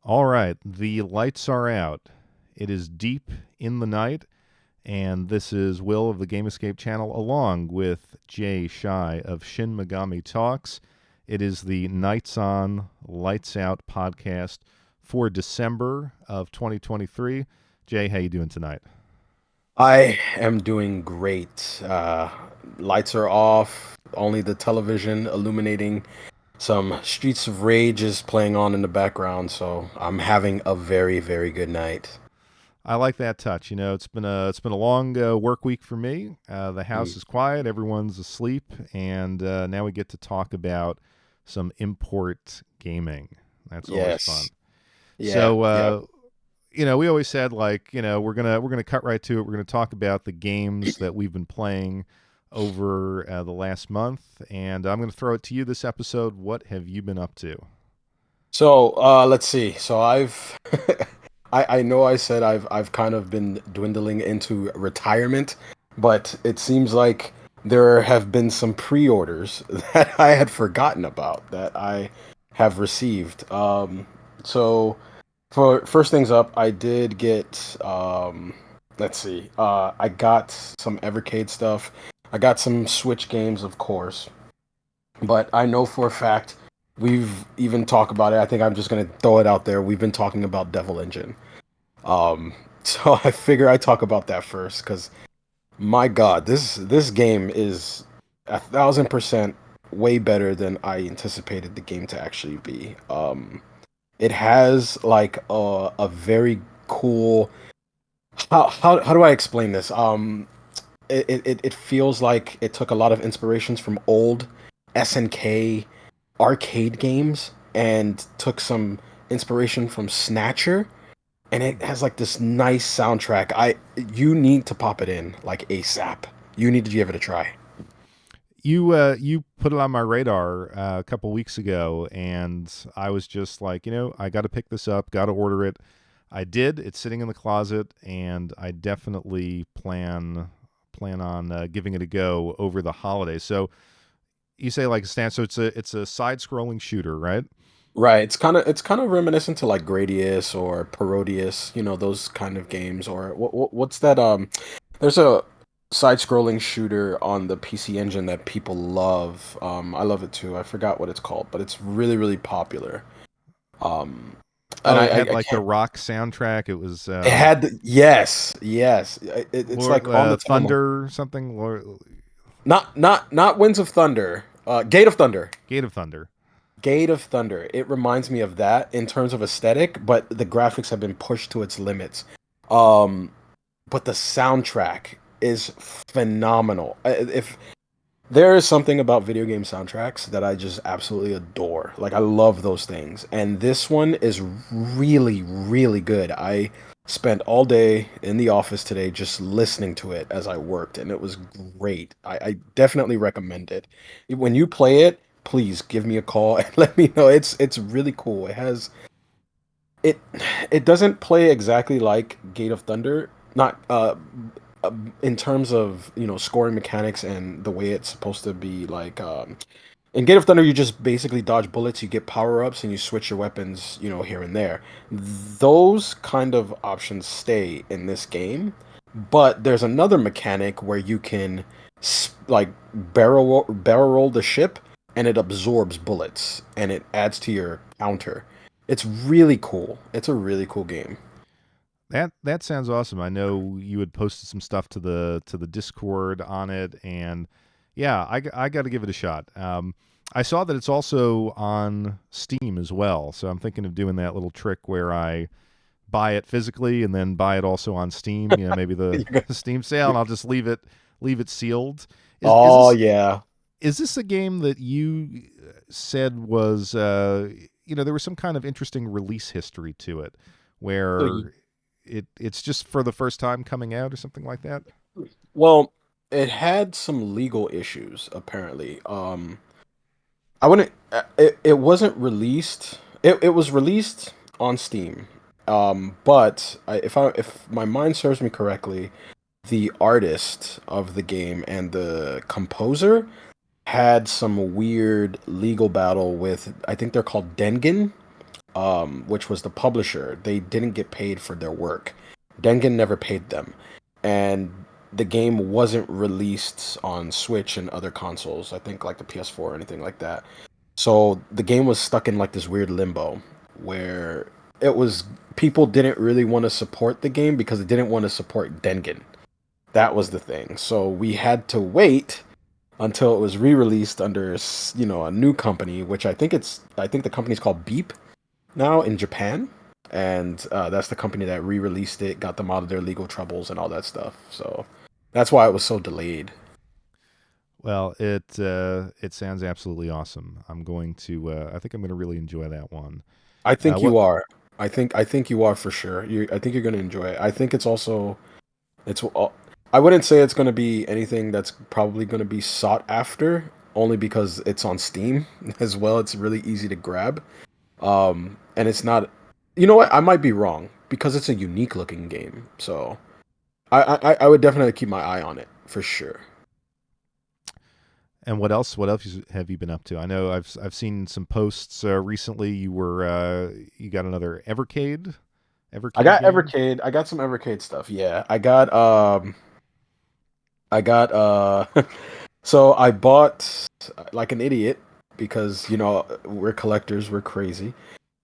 All right, the lights are out. It is deep in the night, and this is Will of the Game Escape channel along with Jay Shy of ShinMegamiTalks. It is the Nights On, Lights Out podcast for December of 2023. Jay, how you doing tonight? I am doing great. Lights are off, only the television illuminating. Some Streets of Rage is playing on in the background, so I'm having a very, very good night. I like that touch. You know, it's been a long work week for me. The house Mm. is quiet, everyone's asleep, and now we get to talk about some import gaming. That's always fun. Yes. Yeah. So, Yeah. we always said like, we're gonna cut right to it. We're gonna talk about the games that we've been playing over the last month, and I'm gonna throw it to you this episode. What have you been up to? So, let's see. So I know I said I've kind of been dwindling into retirement, but it seems like there have been some pre-orders that I had forgotten about that I have received. So for first things up, I did get let's see. I got some Evercade stuff. I got some Switch games, of course, but I know for a fact we've even talked about it. I think I'm just gonna throw it out there. We've been talking about Devil Engine. Um, so I figure I talk about that first because my God, this game is 1,000% way better than I anticipated the game to actually be. It has like a very cool. How do I explain this? It feels like it took a lot of inspirations from old SNK arcade games and took some inspiration from Snatcher, and it has like this nice soundtrack. You need to pop it in like ASAP. You need to give it a try. You put it on my radar a couple weeks ago, and I was just like, I got to pick this up, got to order it. I did. It's sitting in the closet, and I definitely plan on giving it a go over the holidays. So you say like a stand, so it's a side scrolling shooter, right? Right, it's kind of reminiscent to like Gradius or Parodius, those kind of games. Or what's that? There's a side-scrolling shooter on the PC Engine that people love. I love it too. I forgot what it's called, but it's really really popular. Um, and Oh, I it I, had I like the can't. rock soundtrack. It was It had yes. It's Lord, like on the tip of my Thunder something, not Winds of Thunder. Gate of Thunder. Gate of Thunder. Gate of Thunder. It reminds me of that in terms of aesthetic, but the graphics have been pushed to its limits. Um, but the soundtrack is phenomenal. If there is something about video game soundtracks that I just absolutely adore. Like I love those things. And this one is really, really good. I spent all day in the office today just listening to it as I worked, and it was great. I definitely recommend it. When you play it, please give me a call and let me know. It's really cool. It it doesn't play exactly like Gate of Thunder, not in terms of scoring mechanics and the way it's supposed to be. Like in Gate of Thunder, you just basically dodge bullets, you get power ups, and you switch your weapons, here and there. Those kind of options stay in this game, but there's another mechanic where you can like barrel roll the ship, and it absorbs bullets and it adds to your counter. It's really cool. It's a really cool game. That sounds awesome. I know you had posted some stuff to the Discord on it, and yeah, I got to give it a shot. I saw that it's also on Steam as well, so I'm thinking of doing that little trick where I buy it physically and then buy it also on Steam. Maybe the Steam sale, and I'll just leave it sealed. Is is Oh this yeah. is this a game that you said was there was some kind of interesting release history to it, So where it's just for the first time coming out or something like that? Well, it had some legal issues apparently. I wouldn't. It wasn't released. It was released on Steam. But if my mind serves me correctly, the artist of the game and the composer had some weird legal battle with. I think they're called Dengen. which was the publisher, they didn't get paid for their work. Dengen never paid them, and the game wasn't released on Switch and other consoles. I think like the PS4 or anything like that. So the game was stuck in like this weird limbo where it was people didn't really want to support the game because they didn't want to support Dengen. That was the thing. So we had to wait until it was re-released under a new company, which I think the company's called Beep now in Japan, and that's the company that re-released it, got them out of their legal troubles and all that stuff. So that's why it was so delayed. Well, it sounds absolutely awesome. I think I'm going to really enjoy that one. I think What you are. I think you are for sure. I think you're going to enjoy it. I think it's also it's. I wouldn't say it's going to be anything that's probably going to be sought after, only because it's on Steam as well. It's really easy to grab. And it's not. You know what? I might be wrong because it's a unique looking game. So I would definitely keep my eye on it for sure. and what else? What else have you been up to? I know I've seen some posts recently. You got another I Evercade got game. Evercade. I got some Evercade stuff. Yeah, I got so I bought like an idiot because we're collectors, we're crazy.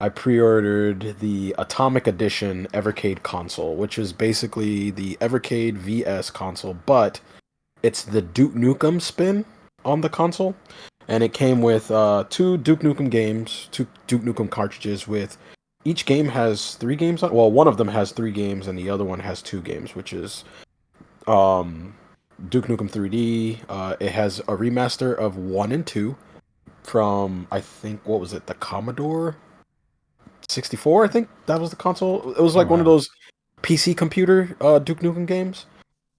I pre-ordered the Atomic Edition Evercade console, which is basically the Evercade VS console, but it's the Duke Nukem spin on the console, and it came with two Duke Nukem games, two Duke Nukem cartridges. With each game has three games on. Well, one of them has three games, and the other one has two games, which is um, Duke Nukem 3D. It has a remaster of one and two from I think what was it, the Commodore 64? I think that was the console. It was Oh like one of wow. those PC computer Duke Nukem games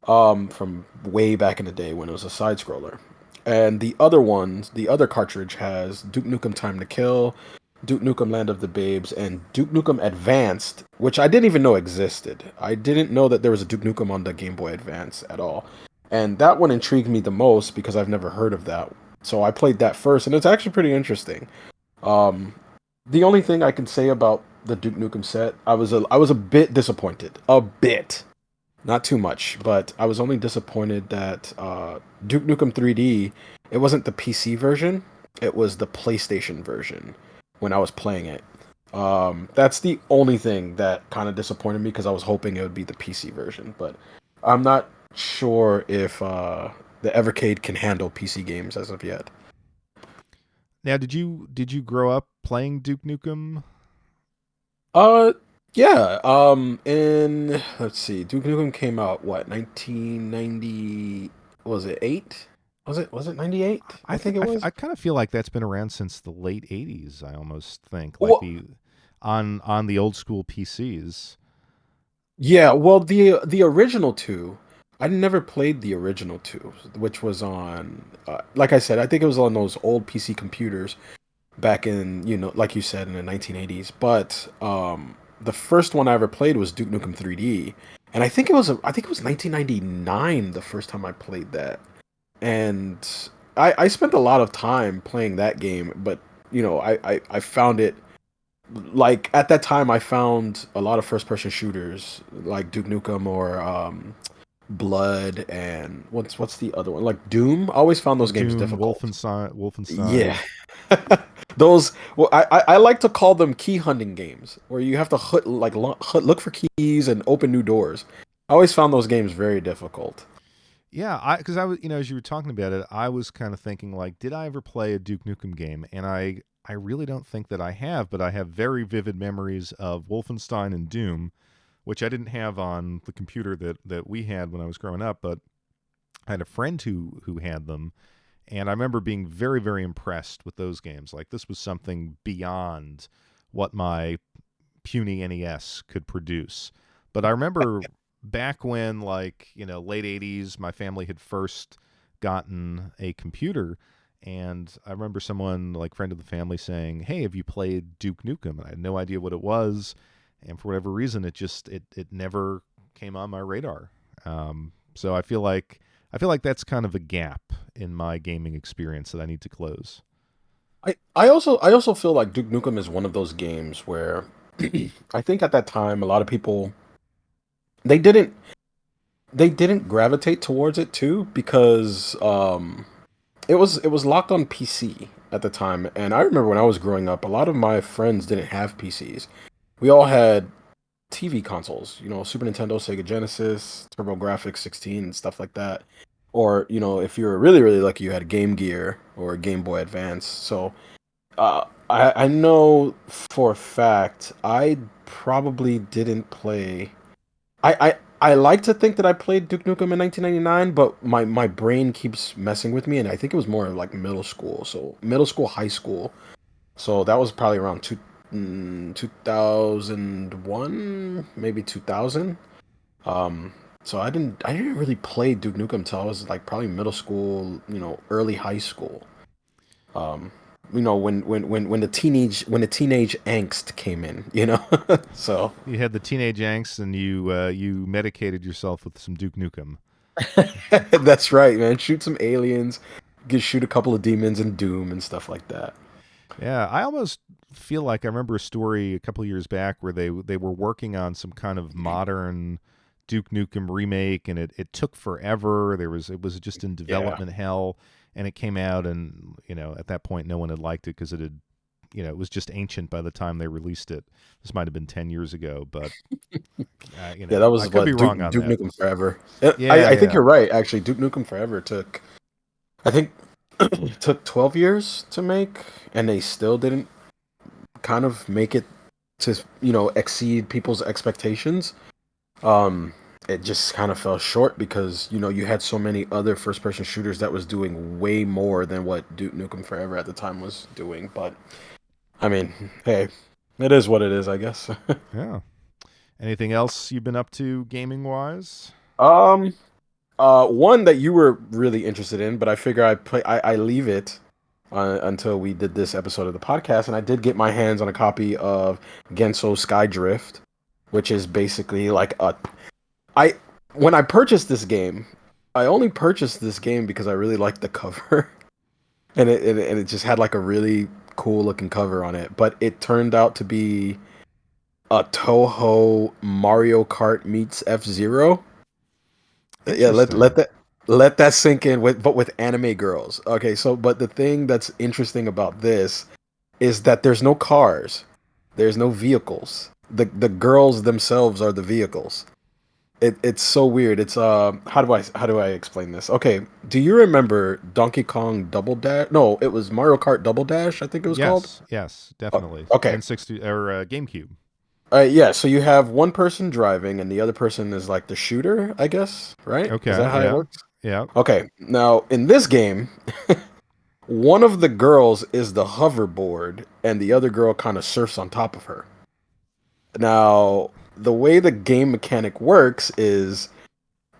from way back in the day when it was a side scroller. And the other cartridge has Duke Nukem Time to Kill, Duke Nukem Land of the Babes, and Duke Nukem Advanced, which I didn't even know existed. I didn't know that there was a Duke Nukem on the Game Boy Advance at all. And that one intrigued me the most because I've never heard of that. So I played that first, and it's actually pretty interesting. Um, the only thing I can say about the Duke Nukem set, I was a bit disappointed. A bit, not too much, but I was only disappointed that Duke Nukem 3D, it wasn't the PC version, it was the PlayStation version when I was playing it. That's the only thing that kind of disappointed me because I was hoping it would be the PC version, but I'm not sure if the Evercade can handle PC games as of yet. Now, did you grow up playing Duke Nukem? Uh, yeah. In let's see, Duke Nukem came out what 1990? Was it eight? Was it 98? I think it was. I kind of feel like that's been around since the late '80s. I almost think like Well, the on the old school PCs. yeah. Well, the original two, I never played the original two, which was on. Like I said, I think it was on those old PC computers back in like you said in the 1980s. But the first one I ever played was Duke Nukem 3D, and I think it was 1999 the first time I played that. And I spent a lot of time playing that game, but I found it like at that time I found a lot of first person shooters like Duke Nukem or Blood and what's the other one, like Doom. I always found those games Doom, difficult. Yeah. Wolfenstein. Those, well, I like to call them key hunting games where you have to look for keys and open new doors. I always found those games very difficult. Yeah, I because I was as you were talking about it, I was kind of thinking like, did I ever play a Duke Nukem game? And I really don't think that I have, but I have very vivid memories of Wolfenstein and Doom, which I didn't have on the computer that we had when I was growing up, but I had a friend who had them, and I remember being very very impressed with those games. Like this was something beyond what my puny NES could produce. But I remember back when, like, late 80s, my family had first gotten a computer. And I remember someone, like, friend of the family, saying, "Hey, have you played Duke Nukem?" And I had no idea what it was. And for whatever reason, it never came on my radar. So I feel like that's kind of a gap in my gaming experience that I need to close. I also feel like Duke Nukem is one of those games where I think at that time a lot of people they didn't they didn't gravitate towards it too because it was locked on PC at the time, and I remember when I was growing up, a lot of my friends didn't have PCs. We all had TV consoles, Super Nintendo, Sega Genesis, TurboGrafx 16, and stuff like that. Or, if you were really, really lucky, you had Game Gear or Game Boy Advance. So, I know for a fact I probably didn't play. I like to think that I played Duke Nukem in 1999, but my brain keeps messing with me, and I think it was more like middle school. So middle school, high school. So that was probably around 2001, maybe 2000. Um, so I didn't really play Duke Nukem until I was like probably middle school, early high school. Um, when the teenage angst came in. So You had the teenage angst, and you medicated yourself with some Duke Nukem. that's right, man. Shoot some aliens, shoot a couple of demons in Doom and stuff like that. Yeah, I almost feel like I remember a story a couple of years back where they were working on some kind of modern Duke Nukem remake, and it took forever. It was just in Yeah. development hell, and it came out, and at that point no one had liked it because it was just ancient by the time they released it. This might have been 10 years ago, but Yeah, that I was could be what Duke wrong on Duke that. Nukem Forever. I Yeah, I think yeah. you're right. Actually, Duke Nukem Forever took I think it took 12 years to make, and they still didn't kind of make it to exceed people's expectations. Um, it just kind of fell short because you had so many other first person shooters that was doing way more than what Duke Nukem Forever at the time was doing. But I mean, hey, it is what it is, I guess. Yeah. Anything else you've been up to gaming wise? um, one that you were really interested in, but I figure I leave it until we did this episode of the podcast, and I did get my hands on a copy of Gensou SkyDrift, which is basically like I when I purchased this game, I only purchased this game because I really liked the cover, and it just had like a really cool looking cover on it. But it turned out to be a Toho Mario Kart meets F-Zero. Yeah, Interesting. let that sink in with anime girls. Okay, so but the thing that's interesting about this is that there's no cars, there's no vehicles. The girls themselves are the vehicles. It's so weird. It's how do I explain this? Okay, do you remember Donkey Kong Double Dash? No, it was Mario Kart Double Dash, I think it was called. Yes, yes, O- definitely. Okay. N60 or GameCube. Yeah, so you have one person driving and the other person is like the shooter, I guess, right? Is Okay, that how it yeah. works? Yeah. Okay. Now, in this game, one of the girls is the hoverboard and the other girl kind of surfs on top of her. Now, the way the game mechanic works is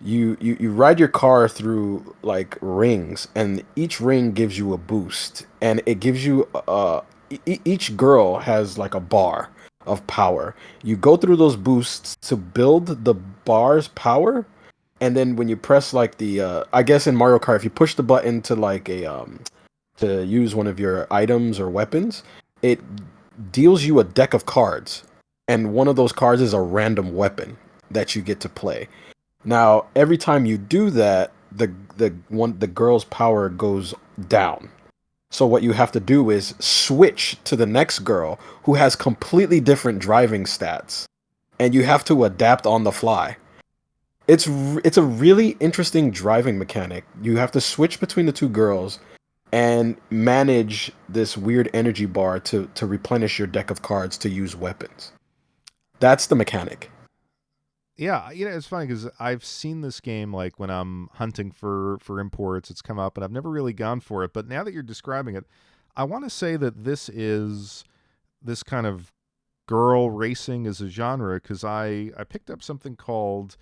you ride your car through like rings, and each ring gives you a boost, and it gives you each girl has like a bar of power. You go through those boosts to build the bar's power, and then when you press like the I guess in Mario Kart, if you push the button to like a to use one of your items or weapons, it deals you a deck of cards, and one of those cards is a random weapon that you get to play. Now, every time you do that, the girl's power goes down. So what you have to do is switch to the next girl who has completely different driving stats, and you have to adapt on the fly. It's a really interesting driving mechanic. You have to switch between the two girls and manage this weird energy bar to replenish your deck of cards to use weapons. That's the mechanic. Yeah, it's funny because I've seen this game like when I'm hunting for imports. It's come up, and I've never really gone for it. But now that you're describing it, I want to say that this is this kind of girl racing as a genre because I picked up something called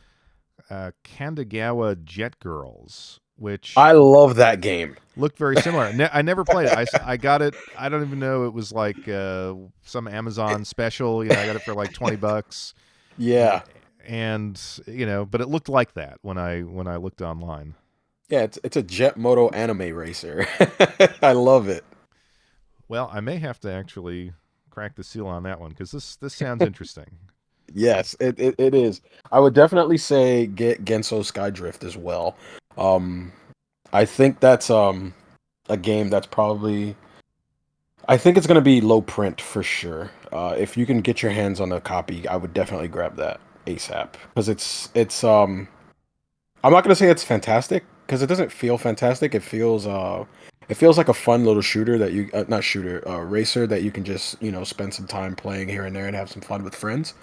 Kandagawa Jet Girls, which I love that game. looked very similar. I never played it. I got it. I don't even know it was like some Amazon special. I got it for like $20, Yeah. and but it looked like that when I looked online. Yeah, it's a Jet Moto anime racer. I love it. Well, I may have to actually crack the seal on that one because this sounds interesting. Yes, it is. I would definitely say get Gensou SkyDrift as well. Um, I think that's a game that's probably I think it's gonna be low print for sure. If you can get your hands on a copy, I would definitely grab that ASAP because it's. I'm not gonna say it's fantastic because it doesn't feel fantastic. It feels like a fun little shooter that you not shooter racer that you can just spend some time playing here and there and have some fun with friends.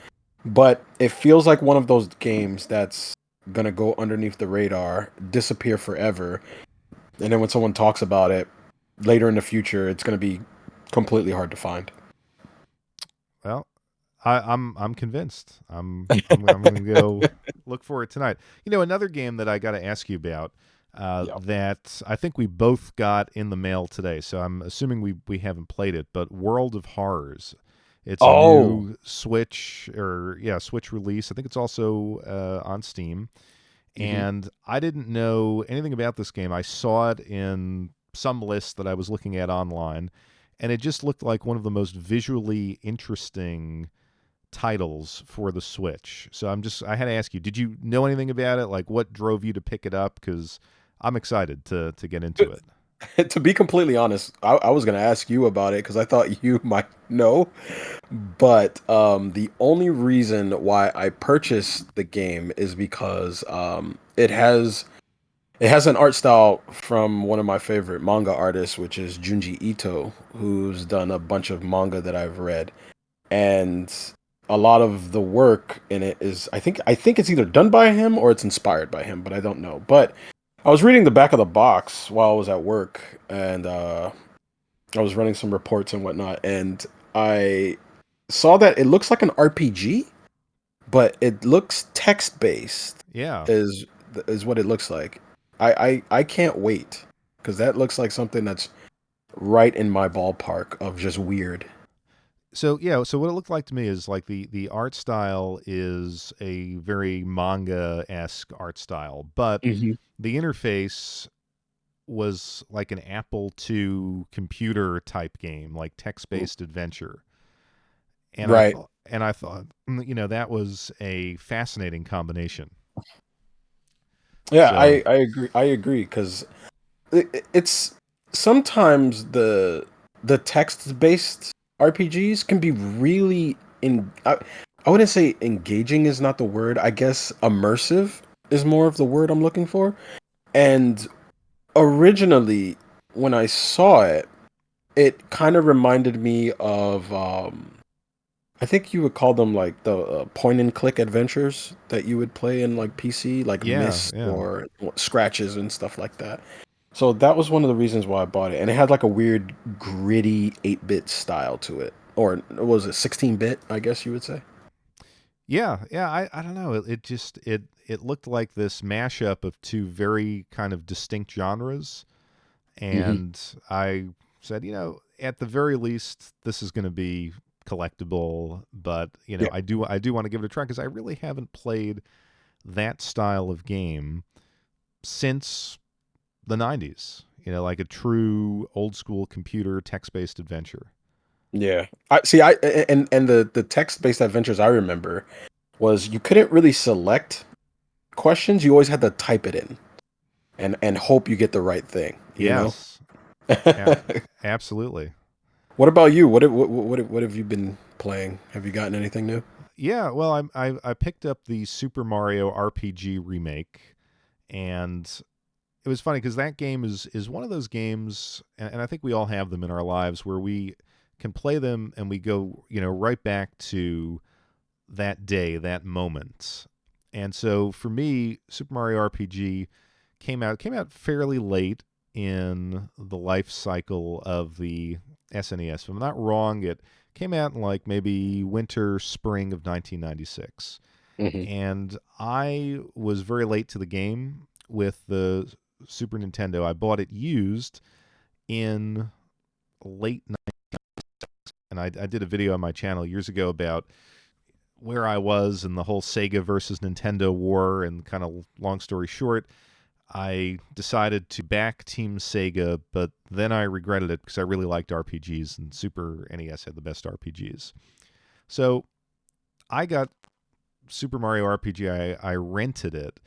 But it feels like one of those games that's gonna go underneath the radar, disappear forever, and then when someone talks about it later in the future, it's gonna be completely hard to find. Well, I'm convinced. I'm going to go look for it tonight. Another game that I got to ask you about Yeah. that I think we both got in the mail today. So I'm assuming we haven't played it, but World of Horrors. It's a Oh. new Switch release. I think it's also on Steam. Hmm. And I didn't know anything about this game. I saw it in some list that I was looking at online, and it just looked like one of the most visually interesting titles for the Switch. So I had to ask you, did you know anything about it? Like what drove you to pick it up? Because I'm excited to get into it. To be completely honest, I was gonna ask you about it because I thought you might know. But the only reason why I purchased the game is because it has an art style from one of my favorite manga artists, which is Junji Ito, who's done a bunch of manga that I've read. And a lot of the work in it is I think it's either done by him or it's inspired by him, but I don't know. But I was reading the back of the box while I was at work, and I was running some reports and whatnot, and I saw that it looks like an RPG, but it looks text based. Yeah. Is is what it looks like. I can't wait because that looks like something that's right in my ballpark of just weird. So yeah, so what it looked like to me is like the art style is a very manga esque art style, but Hmm. the interface was like an Apple II computer type game, like text based adventure. And I Right. thought, that was a fascinating combination. Yeah, So I agree. I agree because it's sometimes the text based RPGs can be really I wouldn't say engaging is not the word. I guess immersive is more of the word I'm looking for. And originally, when I saw it, it kind of reminded me of I think you would call them like the point and click adventures that you would play in like PC, like yeah, Myst yeah. or Scratches and stuff like that. So that was one of the reasons why I bought it, and it had like a weird gritty 8-bit style to it, or was it 16-bit? I guess you would say. Yeah, yeah, I don't know. It just it looked like this mashup of two very kind of distinct genres, Hmm. and I said, at the very least, this is going to be collectible. But Yeah. I do want to give it a try because I really haven't played that style of game since the '90s. Like a true old school computer text based adventure. Yeah. I see. And the text based adventures I remember was you couldn't really select questions. You always had to type it in and hope you get the right thing. You know. Yes, a- absolutely. What about you? What have you been playing? Have you gotten anything new? Yeah, well, I picked up the Super Mario RPG remake, and it was funny because that game is one of those games, and I think we all have them in our lives where we can play them and we go right back to that day, that moment. And so for me, Super Mario RPG came out fairly late in the life cycle of the SNES. If I'm not wrong, it came out in like maybe winter, spring of 1996. Hmm. And I was very late to the game with the Super Nintendo. I bought it used in late and I did a video on my channel years ago about where I was in the whole Sega versus Nintendo war. And kind of long story short, I decided to back Team Sega, but then I regretted it because I really liked RPGs, and Super NES had the best RPGs. So I got Super Mario RPG. I rented it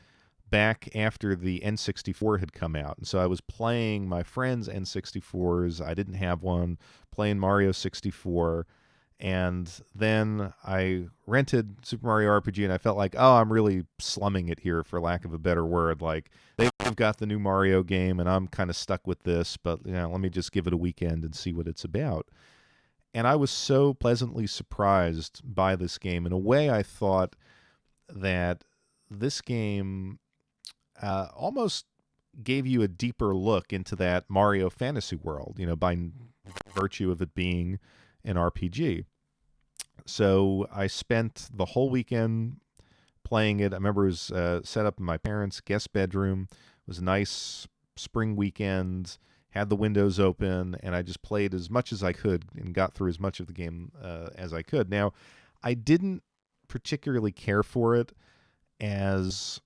back after the N64 had come out. And so I was playing my friend's N64s. I didn't have one, playing Mario 64. And then I rented Super Mario RPG, and I felt like, oh, I'm really slumming it here, for lack of a better word. Like, they've got the new Mario game, and I'm kind of stuck with this, but let me just give it a weekend and see what it's about. And I was so pleasantly surprised by this game. In a way, I thought that this game almost gave you a deeper look into that Mario fantasy world, by virtue of it being an RPG. So I spent the whole weekend playing it. I remember it was set up in my parents' guest bedroom. It was a nice spring weekend, had the windows open, and I just played as much as I could and got through as much of the game as I could. Now, I didn't particularly care for it as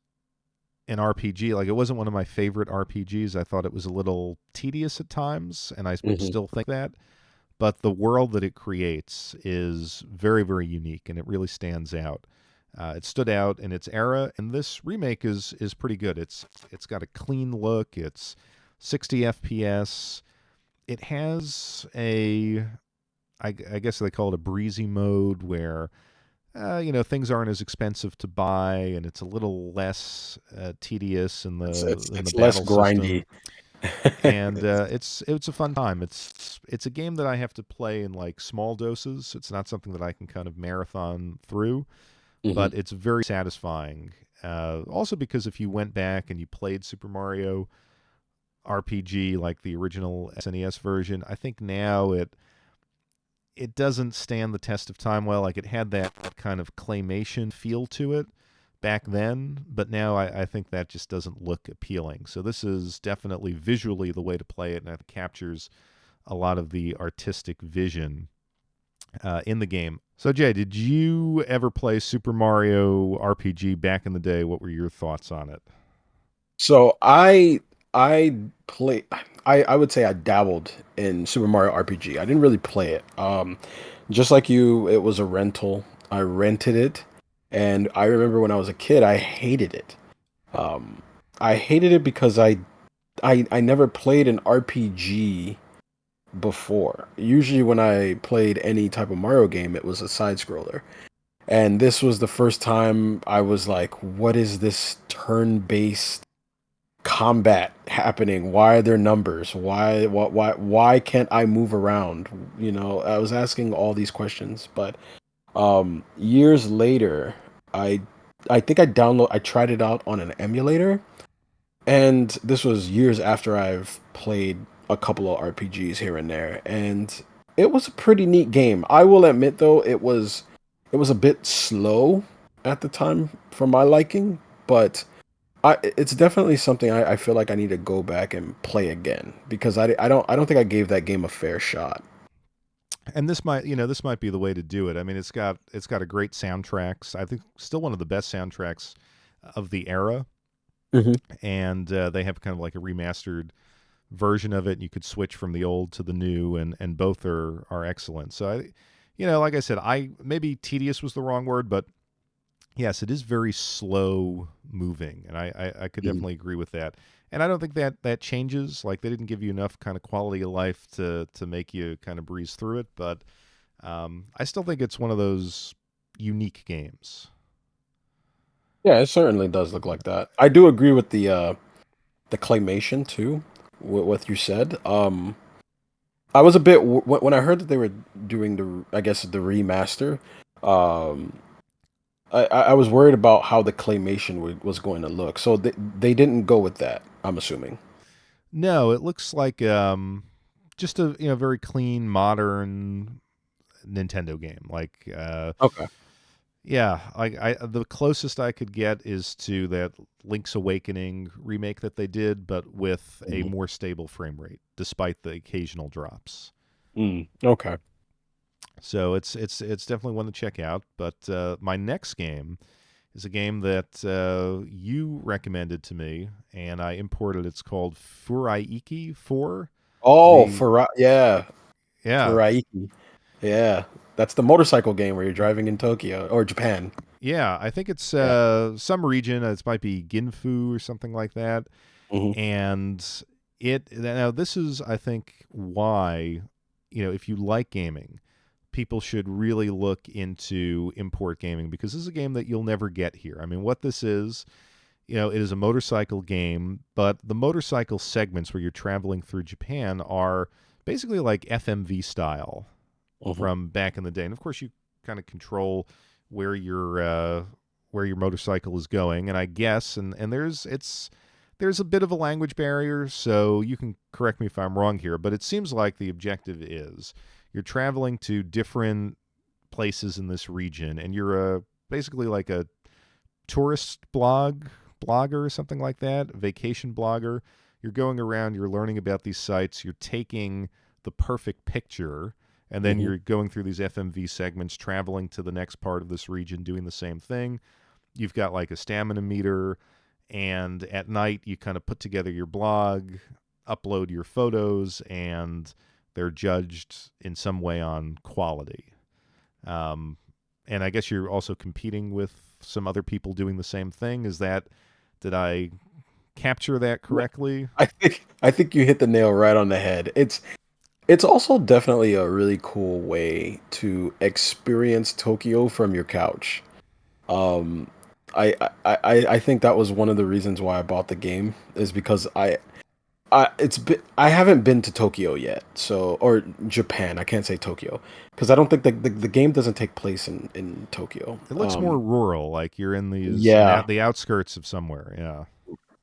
an RPG. Like, it wasn't one of my favorite RPGs. I thought it was a little tedious at times, and I Hmm. still think that. But the world that it creates is very, very unique, and it really stands out. It stood out in its era, and this remake is pretty good. It's got a clean look. It's 60 FPS. It has I guess they call it a breezy mode where things aren't as expensive to buy, and it's a little less tedious in It's the it's in the it's less battle system, grindy. and it's a fun time. It's a game that I have to play in like small doses. It's not something that I can kind of marathon through, Hmm. but it's very satisfying. Also, because if you went back and you played Super Mario RPG, like the original SNES version, I think now it doesn't stand the test of time well. Like, it had that kind of claymation feel to it back then, but now I think that just doesn't look appealing. So this is definitely visually the way to play it, and it captures a lot of the artistic vision in the game. So Jay, did you ever play Super Mario RPG back in the day? What were your thoughts on it? So I play I would say I dabbled in Super Mario RPG. I didn't really play it. Just like you, it was a rental. I rented it, and I remember when I was a kid, I hated it. Um, I hated it because I never played an RPG before. Usually when I played any type of Mario game, it was a side scroller. And this was the first time I was like, what is this turn-based combat happening? Why are there numbers? Why can't I move around? I was asking all these questions, but years later, I I think I tried it out on an emulator, and this was years after I've played a couple of RPGs here and there, and it was a pretty neat game. I will admit though, it was a bit slow at the time for my liking, but it's definitely something I feel like I need to go back and play again because I don't think I gave that game a fair shot. And this might be the way to do it. I mean, it's got a great soundtracks. I think still one of the best soundtracks of the era, Hmm. and they have kind of like a remastered version of it. And you could switch from the old to the new, and both are excellent. So like I said, I maybe tedious was the wrong word, but yes, it is very slow moving, and I could Hmm. definitely agree with that. And I don't think that changes. Like, they didn't give you enough kind of quality of life to make you kind of breeze through it, but I still think it's one of those unique games. Yeah, it certainly does look like that. I do agree with the claymation too, what you said. I was a bit when I heard that they were doing I guess the remaster. Um, I was worried about how the claymation was going to look, so they didn't go with that. I'm assuming. No, it looks like just a very clean, modern Nintendo game. Like Okay. yeah, I the closest I could get is to that Link's Awakening remake that they did, but with a Mhm. more stable frame rate, despite the occasional drops. Okay. So it's definitely one to check out. But my next game is a game that you recommended to me, and I imported. It's called Furaiki 4. Oh, The for yeah, Yeah, Furaiki. Yeah, that's the motorcycle game where you're driving in Tokyo or Japan. yeah. I think it's Yeah. some region. It might be Ginfu or something like that. Hmm. And it now this is, I think, why if you like gaming, people should really look into import gaming, because this is a game that you'll never get here. I mean, what this is, it is a motorcycle game, but the motorcycle segments where you're traveling through Japan are basically like FMV style Hmm. from back in the day. And of course, you kind of control where your motorcycle is going. And I guess and there's a bit of a language barrier, so you can correct me if I'm wrong here, but it seems like the objective is you're traveling to different places in this region, and you're basically like a tourist blogger or something like that, vacation blogger. You're going around, you're learning about these sites, you're taking the perfect picture, and then Hmm. you're going through these FMV segments, traveling to the next part of this region, doing the same thing. You've got like a stamina meter, and at night you kind of put together your blog, upload your photos, and they're judged in some way on quality. Um, and I guess you're also competing with some other people doing the same thing. Did I capture that correctly? I think you hit the nail right on the head. It's also definitely a really cool way to experience Tokyo from your couch. Um, I think that was one of the reasons why I bought the game is because I haven't been to Tokyo yet, so or Japan. I can't say Tokyo because I don't think the game doesn't take place in Tokyo. It looks more rural, like you're in Yeah, the outskirts of somewhere. Yeah.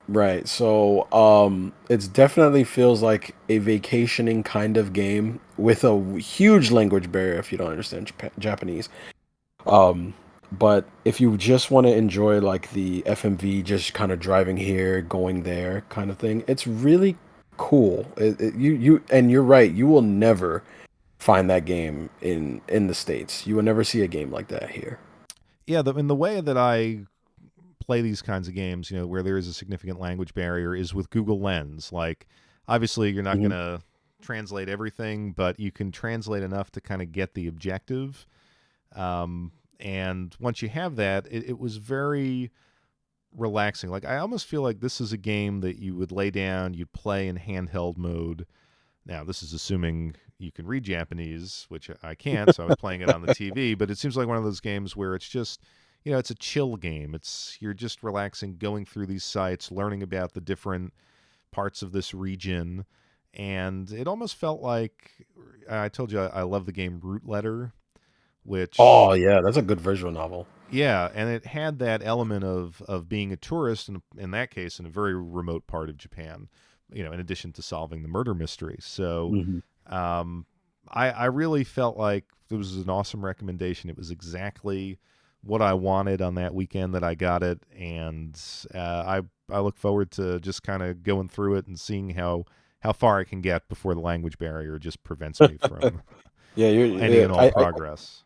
right. So it's definitely feels like a vacationing kind of game with a huge language barrier if you don't understand Japanese. Um, but if you just want to enjoy like the FMV, just kind of driving here, going there kind of thing, it's really cool. You and you're right. You will never find that game in the States. You will never see a game like that here. Yeah, in the way that I play these kinds of games, where there is a significant language barrier, is with Google Lens. Like, obviously, you're not going Hmm. to translate everything, but you can translate enough to kind of get the objective. Um, and once you have that, it was very relaxing. Like, I almost feel like this is a game that you would lay down, you'd play in handheld mode. Now, this is assuming you can read Japanese, which I can't, so I was playing it on the TV, but it seems like one of those games where it's just, it's a chill game. You're just relaxing, going through these sites, learning about the different parts of this region, and it almost felt like I told you I love the game Root Letter, which Oh yeah, that's a good visual novel. yeah, and it had that element of being a tourist, in that case, in a very remote part of Japan. In addition to solving the murder mystery. So, Hmm. um, I really felt like it was an awesome recommendation. It was exactly what I wanted on that weekend that I got it, and I look forward to just kind of going through it and seeing how far I can get before the language barrier just prevents me from Yeah, any you're. and all progress.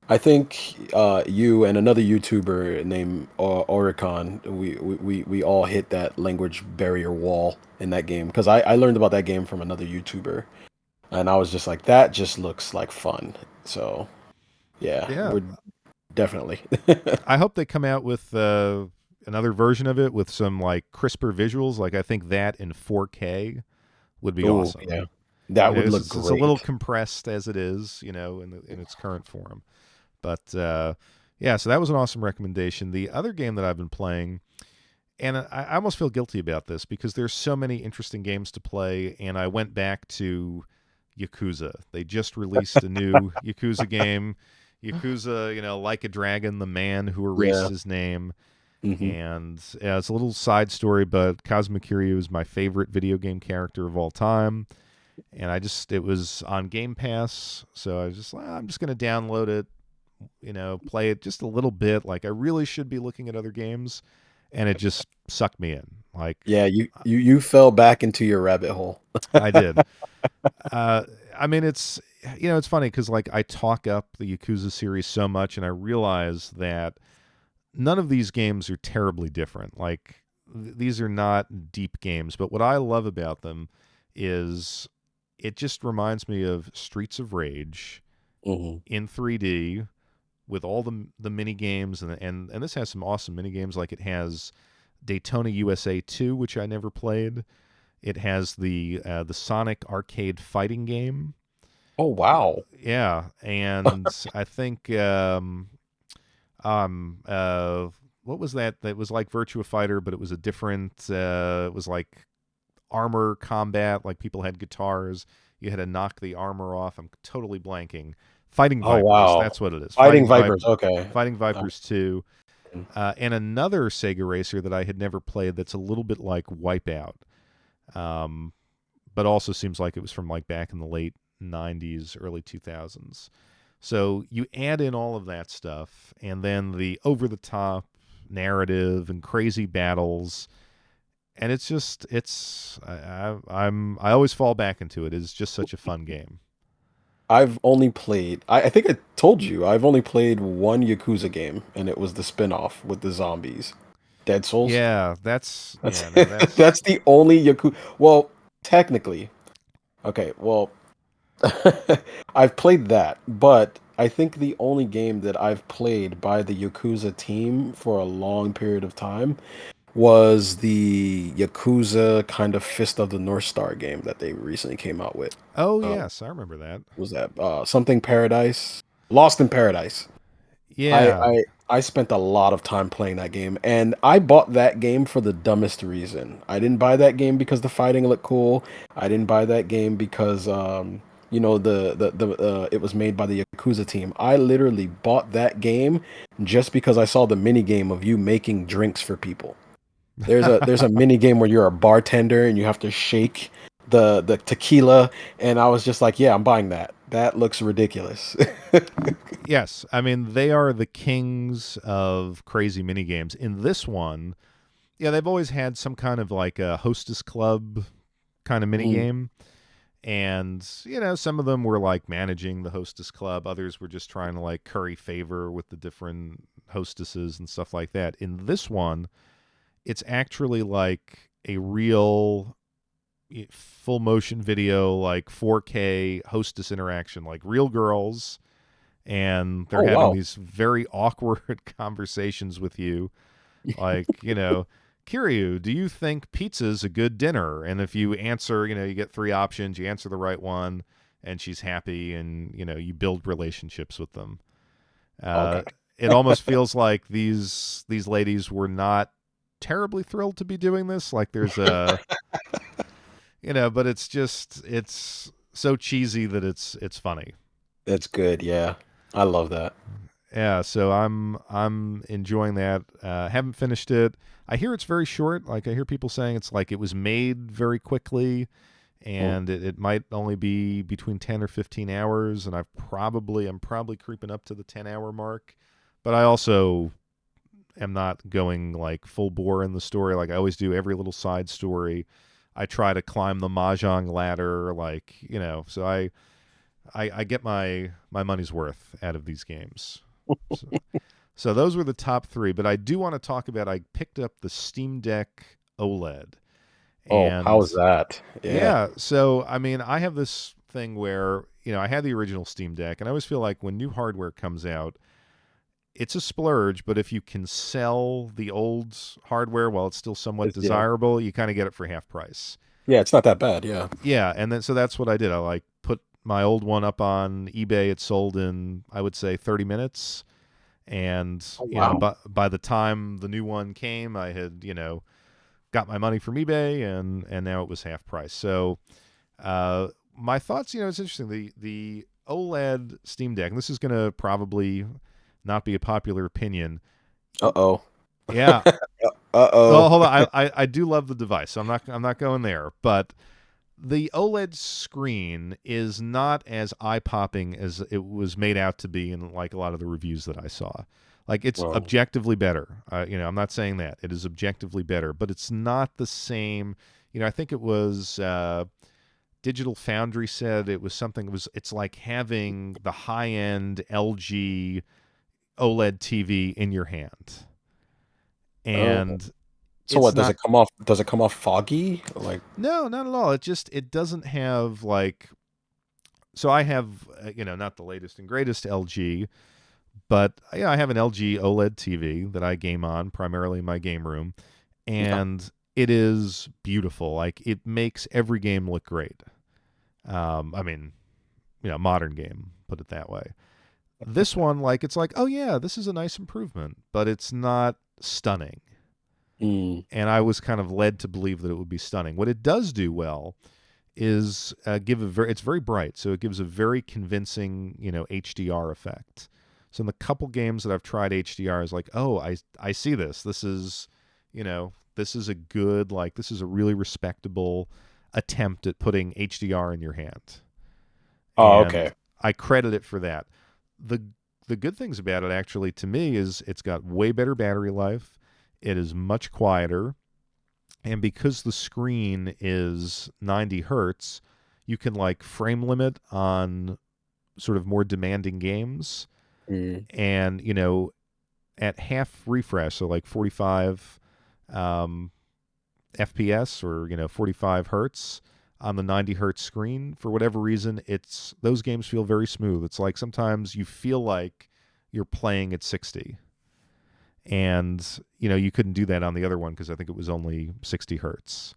I think you and another YouTuber named Oricon, we all hit that language barrier wall in that game because I learned about that game from another YouTuber, and I was just like, that just looks like fun. So yeah, Yeah, we're definitely. I hope they come out with another version of it with some like crisper visuals. Like, I think that in 4K would be Oh awesome. yeah, that would look It's a little great. compressed as it is, in its current form. But yeah, so that was an awesome recommendation. The other game that I've been playing, and I almost feel guilty about this because there's so many interesting games to play, and I went back to Yakuza. They just released a new Yakuza game. Yakuza, Like a Dragon, the man who erased Yeah. his name. Hmm. And yeah, it's a little side story, but Kazuma Kiryu is my favorite video game character of all time. And it was on Game Pass, so I was just like, I'm just going to download it, play it just a little bit. Like, I really should be looking at other games, and it just sucked me in. Like, Yeah, you fell back into your rabbit hole. I did. Uh, I mean, it's funny because like I talk up the Yakuza series so much, and I realize that none of these games are terribly different. Like these are not deep games, but what I love about them is it just reminds me of Streets of Rage Hmm. in 3D with all the mini games, and this has some awesome mini games. Like it has Daytona USA 2, which I never played. It has the Sonic arcade fighting game. Oh wow. Yeah, and I think um uh what was that? That was like Virtua Fighter, but it was a different. It was like armor combat. Like people had guitars. You had to knock the armor off. I'm totally blanking. Fighting Oh Vipers. wow. That's what it is. Fighting Vipers. Okay. Fighting Uh, Vipers 2. And another Sega racer that I had never played. That's a little bit like Wipeout. Um, but also seems like it was from like back in the late 90s, early 2000s. So you add in all of that stuff, and then the over the top narrative and crazy battles, and it's just I always fall back into it. It's just such a fun game. I've only played. I think I told you I've only played one Yakuza game, and it was the spin-off with the zombies, Dead Souls. Yeah, That's no, that's that's the only Yakuza. Well, technically, okay. Well, I've played that, but I think the only game that I've played by the Yakuza team for a long period of time was the Yakuza kind of Fist of the North Star game that they recently came out with. oh Uh, yes, I remember that. was that something Paradise? Lost in Paradise. I, Yeah, I I spent a lot of time playing that game, and I bought that game for the dumbest reason. I didn't buy that game because the fighting looked cool. I didn't buy that game because the it was made by the Yakuza team. I literally bought that game just because I saw the mini game of you making drinks for people. There's a mini game where you're a bartender and you have to shake the tequila, and I was just like, yeah, I'm buying that. That looks ridiculous. yes. I mean, they are the kings of crazy mini games. In this one, yeah, they've always had some kind of like a hostess club kind of mini Mm. game. And, some of them were like managing the hostess club. Others were just trying to like curry favor with the different hostesses and stuff like that. In this one, it's actually like a real full motion video, like 4K hostess interaction, like real girls. And they're Oh having wow. these very awkward conversations with you. Like, Kiryu, do you think pizza's a good dinner? And if you answer, you get three options, you answer the right one, and she's happy, and, you build relationships with them. Okay. Uh, it almost feels like these ladies were not terribly thrilled to be doing this. Like there's but it's so cheesy that it's funny. That's good. Yeah. I love that. Yeah, so I'm enjoying that. Haven't finished it. I hear it's very short. Like I hear people saying it's like it was made very quickly, Mm. and it might only be between 10 or 15 hours. And I'm probably creeping up to the 10-hour mark, but I also am not going like full bore in the story. Like I always do, every little side story. I try to climb the mahjong ladder, like So I get my money's worth out of these games. So, so those were the top three, but I do want to talk about. I picked up the Steam Deck OLED, Oh, how and was that? Yeah. yeah. So I mean, I have this thing where I had the original Steam Deck, and I always feel like when new hardware comes out, it's a splurge. But if you can sell the old hardware while it's still somewhat Yeah. desirable, you kind of get it for half price. Yeah, it's not that bad. Yeah. Yeah, and then so that's what I did. I like put my old one up on eBay. It sold in, I would say, 30 minutes. And Oh wow. by the time the new one came, I had got my money from eBay, and now it was half price. So my thoughts, it's interesting. The OLED Steam Deck, and this is going to probably not be a popular opinion. Uh-oh. Yeah. Well, Uh-oh. hold on. I do love the device, so I'm not going there. But the OLED screen is not as eye-popping as it was made out to be in like a lot of the reviews that I saw. Like it's Well, objectively better. I'm not saying that. It is objectively better, but it's not the same. I think it was Digital Foundry said it was something. It's like having the high-end LG OLED TV in your hand. Oh, and so it's what not. does it come off foggy? Like, No, not at all. It doesn't have like. So I have not the latest and greatest LG, but I have an LG OLED TV that I game on primarily in my game room, yeah. and it is beautiful. Like it makes every game look great. I mean, modern game, put it that way. This one, like, it's like, oh yeah, this is a nice improvement, but it's not stunning. Mm, And I was kind of led to believe that it would be stunning. What it does do well is it's very bright, so it gives a very convincing, HDR effect. So in the couple games that I've tried HDR, is like, oh, I see this. This is a good, like, this is a really respectable attempt at putting HDR in your hand, oh, and okay. I credit it for that. the The good things about it, actually, to me, is it's got way better battery life. It is much quieter, and because the screen is 90 hertz, you can like frame limit on sort of more demanding games, Mm, and at half refresh, so like 45 um, FPS, or 45 hertz on the 90 hertz screen. For whatever reason, it's those games feel very smooth. It's like sometimes you feel like you're playing at 60, and you couldn't do that on the other one because I think it was only 60 hertz.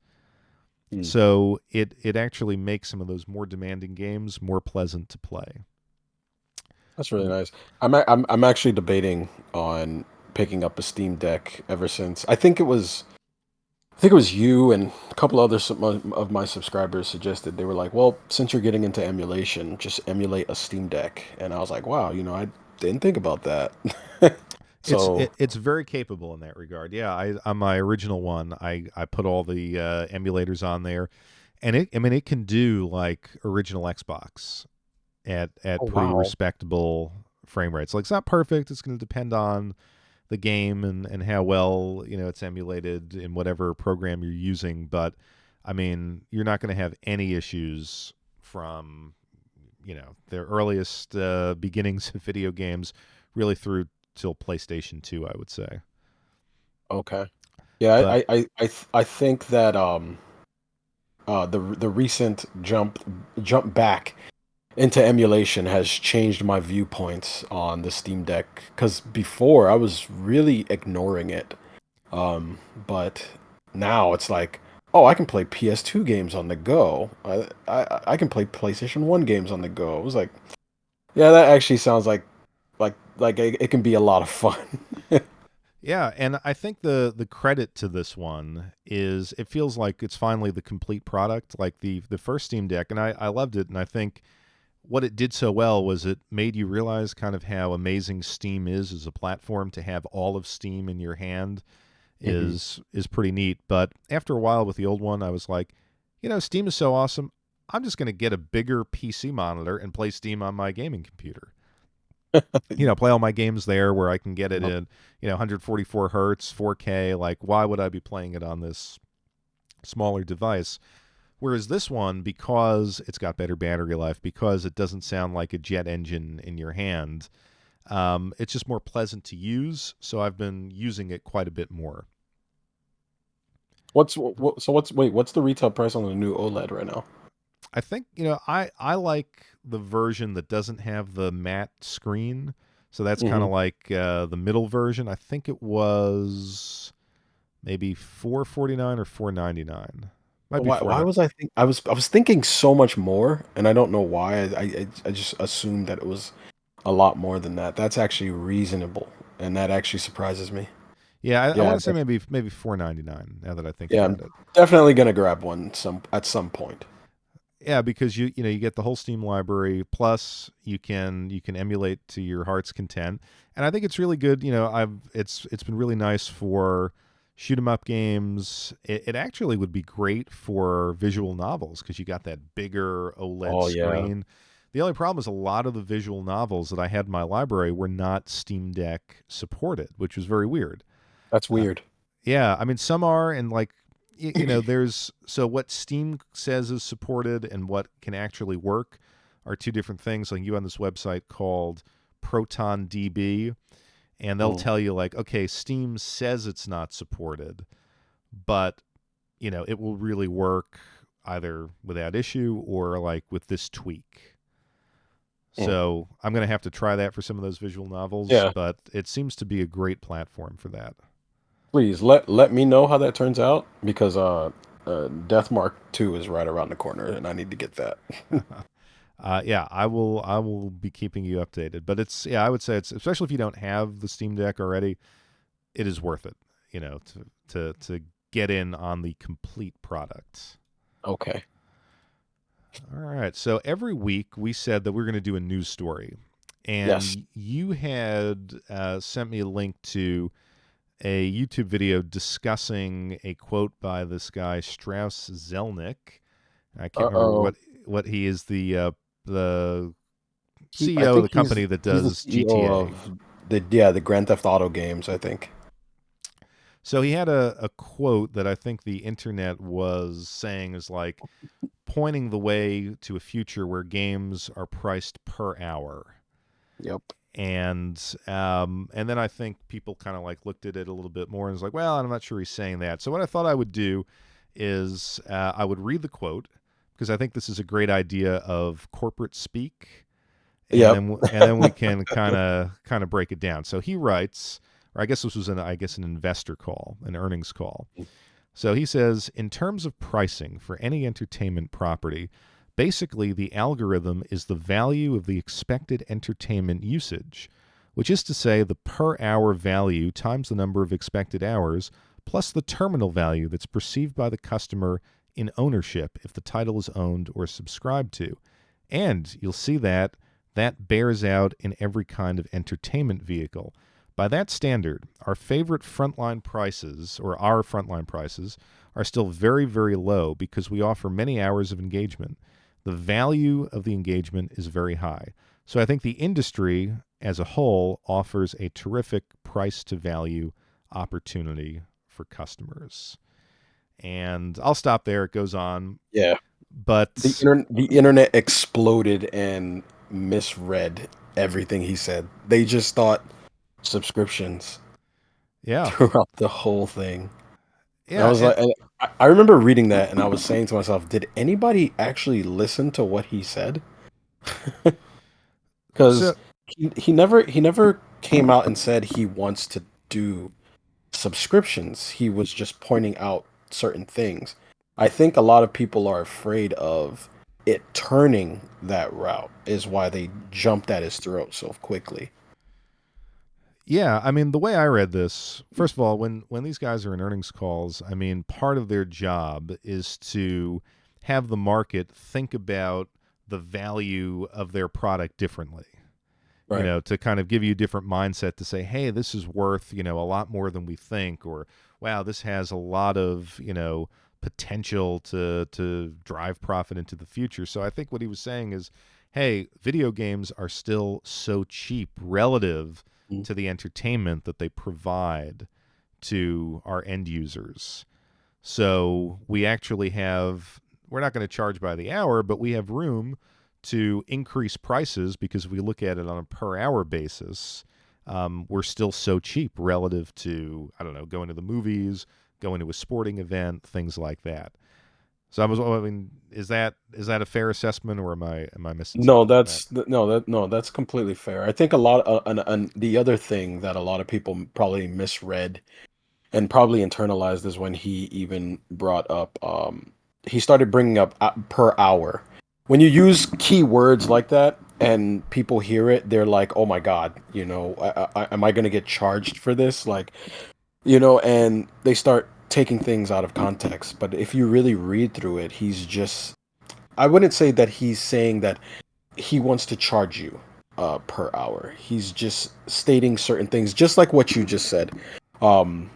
mm. So it actually makes some of those more demanding games more pleasant to play. That's really nice. I'm actually debating on picking up a Steam Deck ever since I think it was you and a couple other of my subscribers suggested. They were like, "Well, since you're getting into emulation, just emulate a Steam Deck." And I was like, "Wow, I didn't think about that." So, It's very capable in that regard. Yeah, on my original one, I put all the emulators on there, and it can do like original Xbox at oh pretty wow. respectable frame rates. Like, it's not perfect. It's going to depend on the game and how well it's emulated in whatever program you're using. But I mean, you're not going to have any issues from the earliest beginnings of video games, really through till PlayStation 2, I would say. Okay. Yeah, But I think that the recent jump back into emulation has changed my viewpoints on the Steam Deck, because before I was really ignoring it. But now it's like, oh, I can play PS2 games on the go. I can play PlayStation 1 games on the go. It was like, yeah, that actually sounds like it can be a lot of fun. yeah, and I think the credit to this one is it feels like it's finally the complete product, like the first Steam Deck, and I loved it, and I think what it did so well was it made you realize kind of how amazing Steam is as a platform. To have all of Steam in your hand Hmm. is pretty neat. But after a while with the old one, I was like, Steam is so awesome. I'm just going to get a bigger PC monitor and play Steam on my gaming computer. Play all my games there where I can get it in, 144 hertz, 4K. Like, why would I be playing it on this smaller device? Whereas this one, because it's got better battery life, because it doesn't sound like a jet engine in your hand, it's just more pleasant to use. So I've been using it quite a bit more. What's the retail price on the new OLED right now? I think I like the version that doesn't have the matte screen. So that's kind Hmm. of like the middle version. I think it was maybe 449 or 499. Might be Why 4. was I was thinking so much more, and I don't know why. I just assumed that it was a lot more than that. That's actually reasonable, and that actually surprises me. Yeah, I Yeah, want to say maybe 499. Now that I think yeah, about I'm it. definitely gonna grab one at some point. Yeah, because you get the whole Steam library, plus you can emulate to your heart's content, and I think it's really good. It's been really nice for shoot 'em up games. It actually would be great for visual novels because you got that bigger OLED Oh yeah, screen. The only problem is a lot of the visual novels that I had in my library were not Steam Deck supported, which was very weird. that's Uh, weird. yeah, I mean some are, and like there's so what Steam says is supported and what can actually work are two different things. Like you on this website called ProtonDB, and they'll Mm. tell you like, okay, Steam says it's not supported, but it will really work either without issue or like with this tweak. Mm. So I'm going to have to try that for some of those visual novels, Yeah, but it seems to be a great platform for that. please let me know how that turns out because Deathmark 2 is right around the corner and I need to get that. Yeah, I will be keeping you updated. But I would say it's, especially if you don't have the Steam Deck already, it is worth it. To get in on the complete product. Okay. All right. So every week we said that we're going to do a news story, Yes. and you had sent me a link to a YouTube video discussing a quote by this guy Strauss Zelnick. I can't remember Uh-oh. what he is, the I CEO of think the company that he's the does CEO GTA. of the Grand Theft Auto games, I think. So he had a quote that I think the internet was saying is like pointing the way to a future where games are priced per hour. Yep. And then I think people kind of like looked at it a little bit more and was like, well, I'm not sure he's saying that. So what I thought I would do is I would read the quote because I think this is a great idea of corporate speak, and Yep. then we can kind of break it down. So he writes, or I guess this was an investor call, an earnings call. So he says, in terms of pricing for any entertainment property, basically the algorithm is the value of the expected entertainment usage, which is to say the per hour value times the number of expected hours plus the terminal value that's perceived by the customer in ownership if the title is owned or subscribed to. And you'll see that bears out in every kind of entertainment vehicle. By that standard, our frontline prices are still very, very low because we offer many hours of engagement. The value of the engagement is very high. So I think the industry as a whole offers a terrific price to value opportunity for customers. And I'll stop there. It goes on. Yeah. But The internet exploded and misread everything he said. They just thought subscriptions yeah. throughout the whole thing. And I Yeah. was like, and I remember reading that and I was saying to myself, did anybody actually listen to what he said? So Because he never came out and said he wants to do subscriptions. He was just pointing out certain things. I think a lot of people are afraid of it turning that route is why they jumped at his throat so quickly. yeah, I mean, the way I read this, first of all, when these guys are in earnings calls, I mean, part of their job is to have the market think about the value of their product differently. Right. To kind of give you a different mindset to say, hey, this is worth, a lot more than we think, or wow, this has a lot of, potential to drive profit into the future. So I think what he was saying is, hey, video games are still so cheap relative Mm. to the entertainment that they provide to our end users. So we're not going to charge by the hour, but we have room to increase prices because if we look at it on a per hour basis, we're still so cheap relative to, I don't know, going to the movies, going to a sporting event, things like that. So I mean, is that a fair assessment, or am I missing No, something on that? that's completely fair. I think a lot and the other thing that a lot of people probably misread and probably internalized is when he even brought up he started bringing up per hour. When you use keywords like that and people hear it, they're like, "Oh my god, am I going to get charged for this?" Like, and they start taking things out of context. But if you really read through it, he's just I wouldn't say that he's saying that he wants to charge you per hour. He's just stating certain things just like what you just said. Um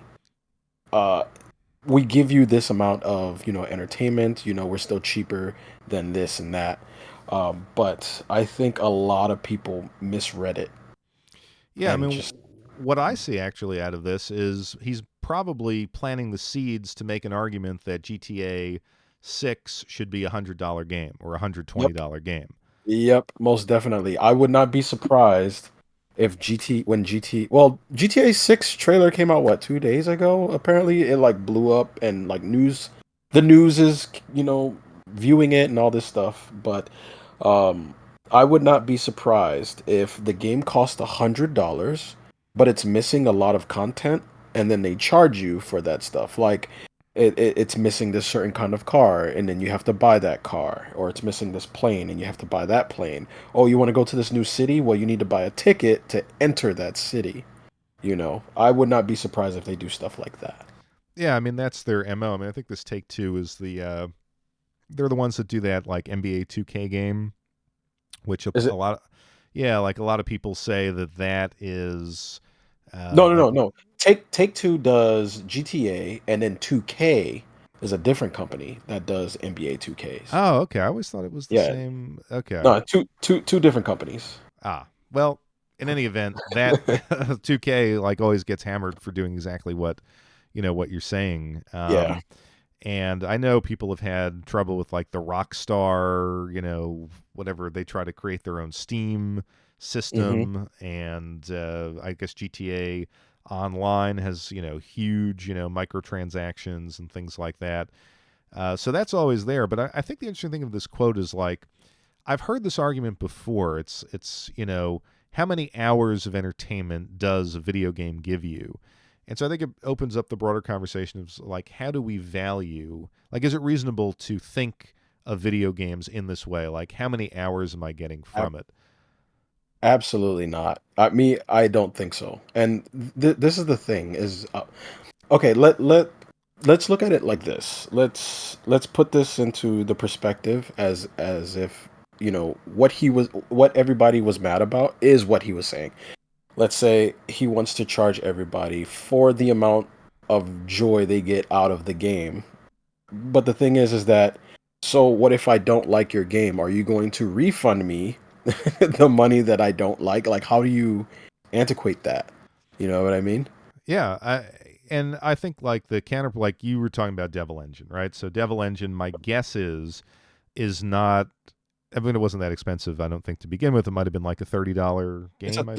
uh we give you this amount of entertainment, we're still cheaper than this and that, but I think a lot of people misread it Yeah, I and mean, just what I see actually out of this is he's probably planting the seeds to make an argument that GTA 6 should be $100 game or a yep, $120 game. yep, most definitely. I would not be surprised if GTA 6 trailer came out what 2 days ago. Apparently, it like blew up and like the news is viewing it and all this stuff. But um, I would not be surprised if the game cost $100, but it's missing a lot of content, and then they charge you for that stuff. Like it's missing this certain kind of car, and then you have to buy that car, or it's missing this plane, and you have to buy that plane. Oh, you want to go to this new city? Well, you need to buy a ticket to enter that city. I would not be surprised if they do stuff like that. Yeah, I mean that's their MO. I mean, I think this Take Two is they're the ones that do that like NBA 2K game, which Is a it? lot yeah, like a lot of people say that is No, no, like no, no. Take Two does GTA, and then 2K is a different company that does NBA 2Ks. oh, okay. I always thought it was the Yeah, same. Okay. no, two different companies. Well, in any event, that 2K like always gets hammered for doing exactly what you're saying. Yeah. And I know people have had trouble with like the Rockstar, whatever they try to create their own Steam Hmm. system, and I guess GTA Online has huge microtransactions and things like that. So that's always there. But I think the interesting thing of this quote is like I've heard this argument before. It's how many hours of entertainment does a video game give you? And so I think it opens up the broader conversation of like how do we value, like is it reasonable to think of video games in this way? Like how many hours am I getting Ab- from it? Absolutely not. I don't think so. And this is the thing is okay, let's look at it like this. Let's put this into the perspective as if, what everybody was mad about is what he was saying. Let's say he wants to charge everybody for the amount of joy they get out of the game. But the thing is that, so what if I don't like your game? Are you going to refund me the money that I don't like? Like, how do you antiquate that? You know what I mean? Yeah, and I think like the counter, like you were talking about Devil Engine, right? So Devil Engine, my guess is not. I mean, it wasn't that expensive. I don't think to begin with. It might have been like a $30 game. I It's a think.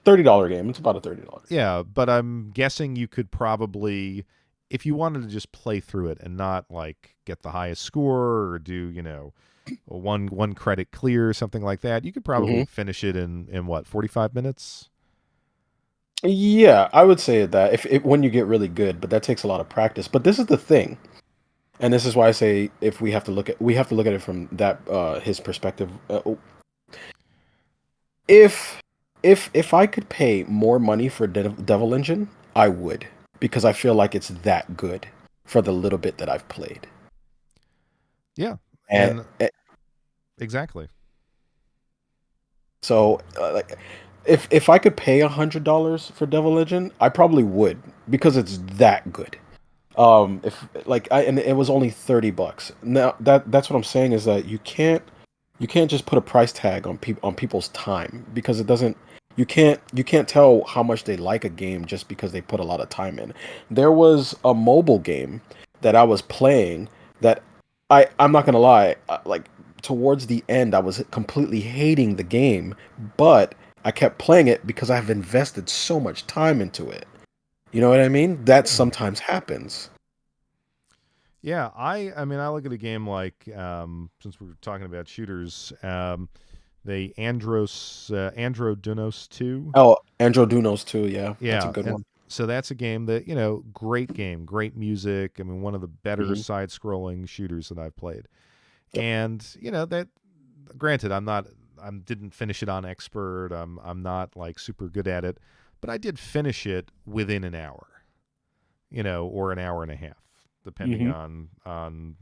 $30 game. It's about a $30 game. Yeah, but I'm guessing you could probably, if you wanted to just play through it and not like get the highest score or do a one credit clear or something like that, you could Hmm. probably finish it in what 45 minutes. Yeah, I would say that if when you get really good, but that takes a lot of practice. But this is the thing, and this is why I say if we have to look at it from that his perspective. If if I could pay more money for Devil Engine, I would, because I feel like it's that good for the little bit that I've played. Yeah, And and exactly. so like if I could pay $100 for Devil Engine, I probably would, because it's that good. If like I and it was only $30. Now that's what I'm saying, is that you can't just put a price tag on people's time, because it doesn't you can't tell how much they like a game just because they put a lot of time in. There was a mobile game that I was playing that I'm not gonna lie, like towards the end I was completely hating the game, but I kept playing it because I've invested so much time into it. You know what I mean? That Yeah. sometimes happens. Yeah, I mean I look at a game like since we're talking about shooters, the Androdunos 2. Oh, Andro Dunos too. Yeah, that's a Yeah, good and one. so that's a game that, great game, great music. I mean, one of the better Hmm. side-scrolling shooters that I've played. Yep. And, that granted, I didn't finish it on expert. I'm not like super good at it, but I did finish it within an hour, or an hour and a half, depending Hmm. on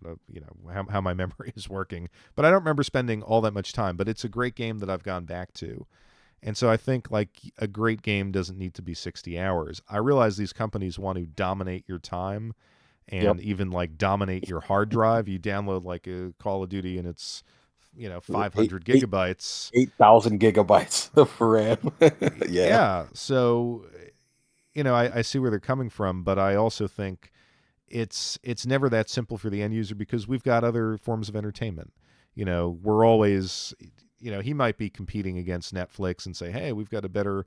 how my memory is working. But I don't remember spending all that much time. But it's a great game that I've gone back to, and so I think like a great game doesn't need to be 60 hours. I realize these companies want to dominate your time Yep. and even like dominate your hard drive. You download like a Call of Duty and it's Eight 500 eight gigabytes. 8,000 gigabytes of RAM. Yeah. Yeah, so I see where they're coming from, but I also think it's never that simple for the end user because we've got other forms of entertainment. We're always he might be competing against Netflix and say, hey, we've got a better,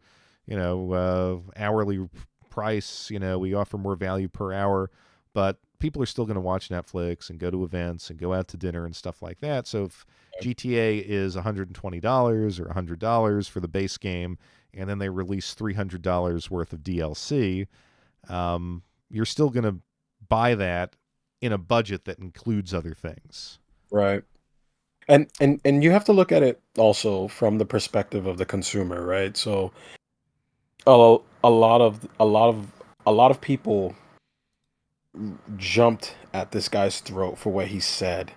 hourly price. We offer more value per hour, but people are still going to watch Netflix and go to events and go out to dinner and stuff like that. So if GTA is $120 or $100 for the base game, and then they release $300 worth of DLC, you're still going to buy that in a budget that includes other things. Right. And you have to look at it also from the perspective of the consumer, right? So a lot of people jumped at this guy's throat for what he said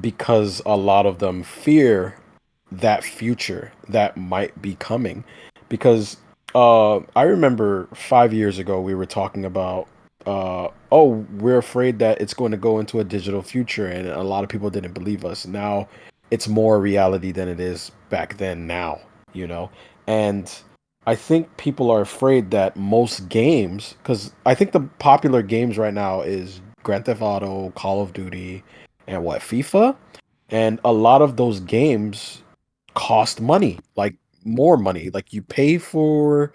because a lot of them fear that future that might be coming. Because I remember 5 years ago we were talking about oh, we're afraid that it's going to go into a digital future, and a lot of people didn't believe us. Now it's more reality than it is back then now, you know? And I think people are afraid that most games, because I think the popular games right now is Grand Theft Auto, Call of Duty, and what, FIFA? And a lot of those games cost money, like more money. Like you pay for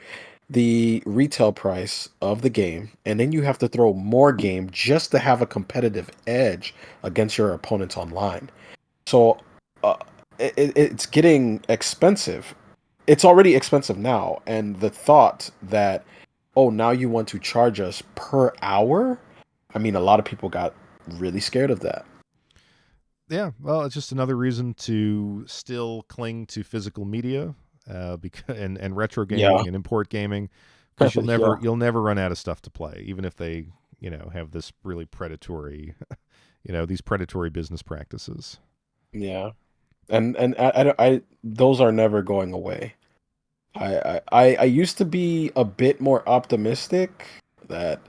the retail price of the game, and then you have to throw more game just to have a competitive edge against your opponents online. So uh, it's getting expensive. It's already expensive now, and the thought that, oh, now you want to charge us per hour? I mean, a lot of people got really scared of that. Yeah, well, it's just another reason to still cling to physical media, because and retro Yeah, gaming and import gaming, because you'll yeah, never you'll never run out of stuff to play, even if they have this really predatory, these predatory business practices. yeah. And I those are never going away. I used to be a bit more optimistic that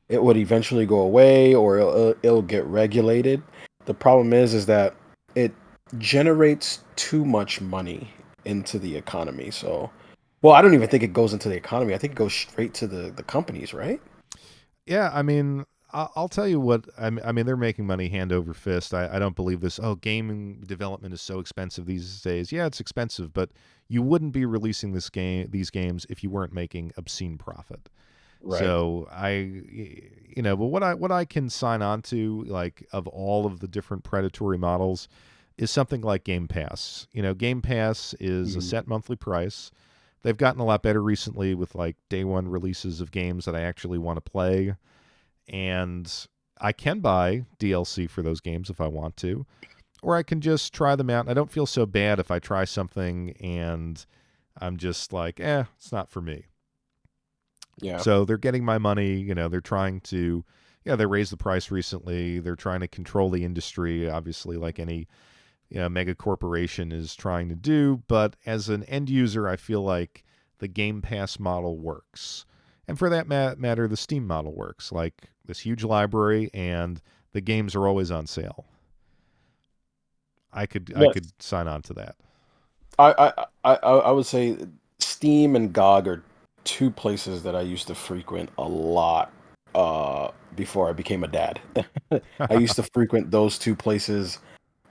it would eventually go away or it'll get regulated. The problem is that it generates too much money into the economy. So, well, I don't even think it goes into the economy. I think it goes straight to the companies, right? Yeah, I mean, I'll tell you what. I mean, they're making money hand over fist. I don't believe this. Oh, gaming development is so expensive these days. Yeah, it's expensive, but you wouldn't be releasing these games if you weren't making obscene profit. Right. So but what I can sign on to, like, of all of the different predatory models, is something like Game Pass. Game Pass is a Mhm. set monthly price. They've gotten a lot better recently with like day one releases of games that I actually want to play, and I can buy DLC for those games if I want to, or I can just try them out. I don't feel so bad if I try something and I'm just like, it's not for me. Yeah. So they're getting my money. They're trying to, yeah, they raised the price recently. They're trying to control the industry, obviously, like any mega corporation is trying to do. But as an end user, I feel like the Game Pass model works. And for that matter, the Steam model works. Like this huge library, and the games are always on sale. I could Yes. sign on to that. I would say Steam and GOG are two places that I used to frequent a lot before I became a dad. I used to frequent those two places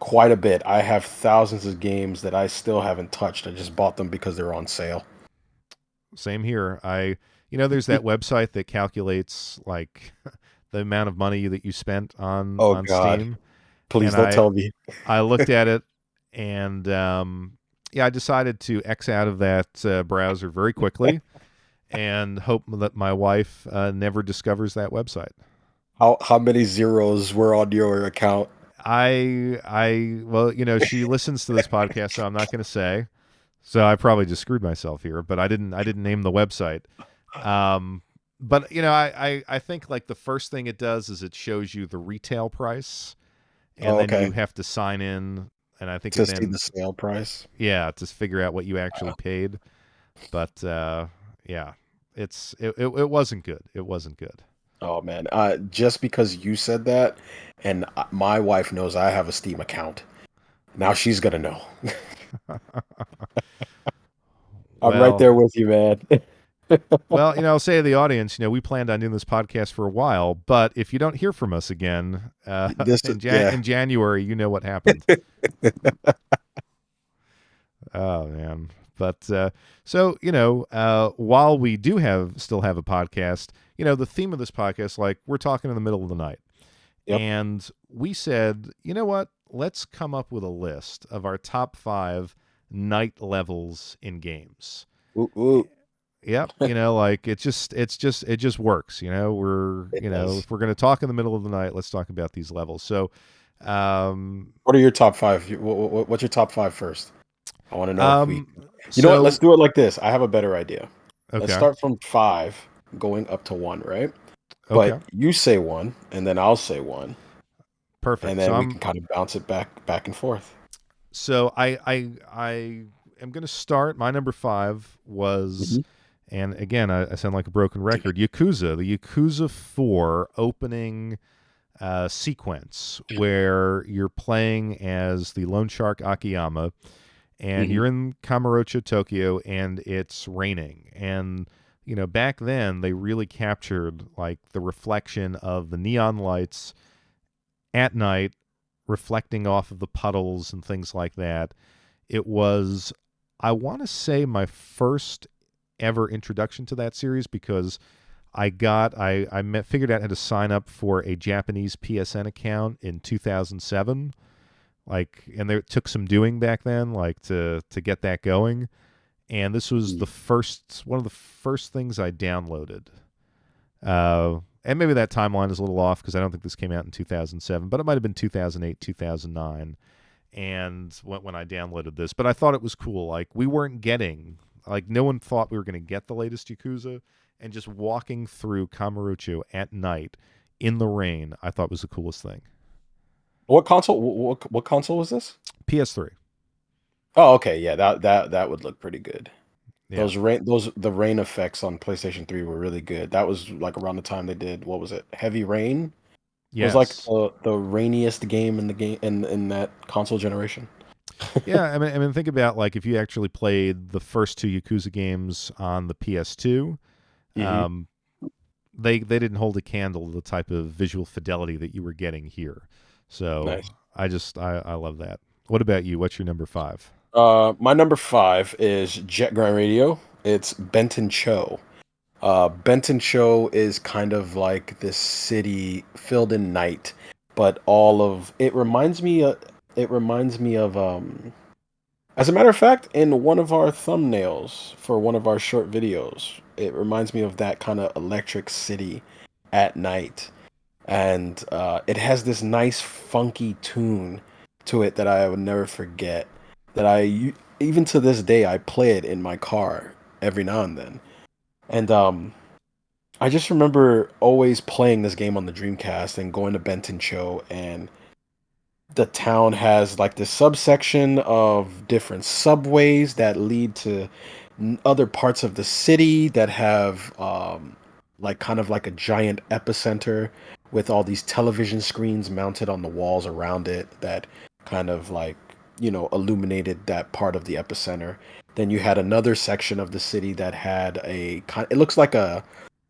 quite a bit. I have thousands of games that I still haven't touched. I just bought them because they're on sale. Same here. There's that website that calculates like the amount of money that you spent on Oh on God, Steam, please and don't I tell me. I looked at it, and yeah, I decided to X out of that browser very quickly and hope that my wife never discovers that website. How many zeros were on your account? Well, she listens to this podcast, so I'm not going to say. So I probably just screwed myself here, but I didn't name the website. Um, but I think like the first thing it does is it shows you the retail price, and Oh, then you okay, have to sign in, and I think it to see then, the sale price. yeah, to figure out what you actually paid. But yeah, it wasn't good. It wasn't good. Oh man, just because you said that, and my wife knows I have a Steam account. Now she's gonna know. I'm right Well, there with you, man. well, I'll say to the audience, we planned on doing this podcast for a while, but if you don't hear from us again This, in yeah. January, you know what happened. Oh man. But so while we do still have a podcast, the theme of this podcast, like we're talking in the middle of the night, Yep. and we said, you know what? Let's come up with a list of our top 5 night levels in games. Ooh, ooh. Yep, like it just works. It does. If we're gonna talk in the middle of the night, let's talk about these levels. So, um, What are your top five? What's your top five first? I want to know if we. um, You know what? Let's so do it like this. I have a better idea. Let's okay, start from five, going up to one, right? okay, But you say one, and then I'll say one, and perfect. then we can kind of bounce it back and forth. So I am gonna start. My number 5 was, Hmm. and again, I sound like a broken record. Yakuza, the Yakuza 4 opening sequence where you're playing as the loan shark Akiyama, and Hmm. you're in Kamurocho, Tokyo, and it's raining. And back then they really captured like the reflection of the neon lights at night, reflecting off of the puddles and things like that. It was, I want to say, my first ever introduction to that series because figured out how to sign up for a Japanese PSN account in 2007. Like, and there it took some doing back then, like to get that going. And this was one of the first things I downloaded. And maybe that timeline is a little off because I don't think this came out in 2007, but it might have been 2008, 2009, and when I downloaded this. But I thought it was cool. Like we weren't getting, like no one thought we were going to get the latest Yakuza, and just walking through Kamurocho at night in the rain, I thought was the coolest thing. What console? What console was this? PS3. Oh, okay, yeah, that would look pretty good. Yeah. The rain effects on PlayStation 3 were really good. That was like around the time they did what was it? Heavy Rain was like Yes. the rainiest game in the game in that console generation. Yeah. I mean, think about like if you actually played the first 2 Yakuza games on the PS2. Hmm. Um, they didn't hold a candle to the type of visual fidelity that you were getting here. So Nice. I love that. What about you? What's your number 5? My number five is Jet Grind Radio. It's Benton Cho. Benton Cho is kind of like this city filled in night, but all of it reminds me. It reminds me of. As a matter of fact, in one of our thumbnails for one of our short videos, it reminds me of that kind of electric city at night, and it has this nice funky tune to it that I would never forget. Even to this day I play it in my car every now and then, and I just remember always playing this game on the Dreamcast and going to Benton Cho, and the town has like this subsection of different subways that lead to other parts of the city that have like kind of like a giant epicenter with all these television screens mounted on the walls around it that kind of like illuminated that part of the epicenter. Then you had another section of the city that had it looks like a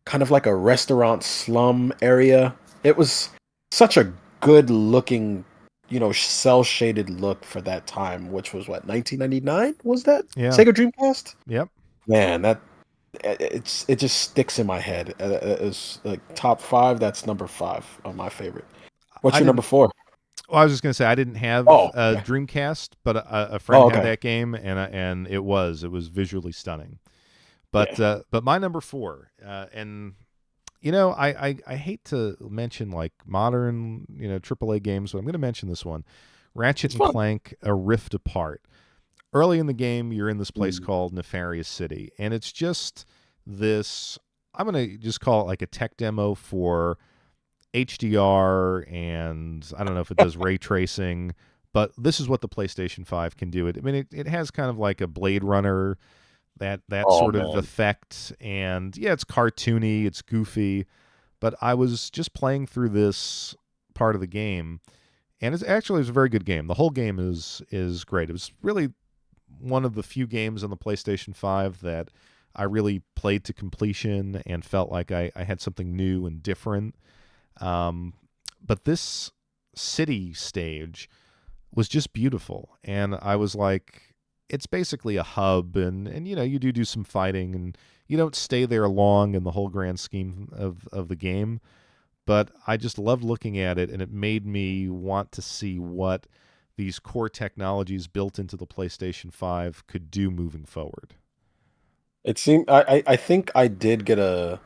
kind of like a restaurant slum area. It was such a good looking, cell shaded look for that time, which was what, 1999 was that? Yeah. Sega Dreamcast? Yep. Man, it just sticks in my head. It's like top five. That's number five of my favorite. What's I your number didn't. four? Well, I was just gonna say I didn't have Oh, a okay. Dreamcast, but a friend Oh, had okay. that game, and it was visually stunning. Yeah. But my number 4, and I hate to mention like modern AAA games, but I'm going to mention this one, Ratchet It's and fun. Clank: A Rift Apart. Early in the game, you're in this place Mm. called Nefarious City, and it's just this. I'm going to just call it like a tech demo for HDR, and I don't know if it does ray tracing, but this is what the PlayStation 5 can do. It has kind of like a Blade Runner, that Oh sort of man. effect, and yeah, it's cartoony, it's goofy, but I was just playing through this part of the game, and it's a very good game. The whole game is great. It was really one of the few games on the PlayStation 5 that I really played to completion and felt like I had something new and different. Um, but this city stage was just beautiful, and I was like, it's basically a hub, and you do some fighting, and you don't stay there long in the whole grand scheme of the game. But I just loved looking at it, and it made me want to see what these core technologies built into the PlayStation 5 could do moving forward. It seemed I think I did get a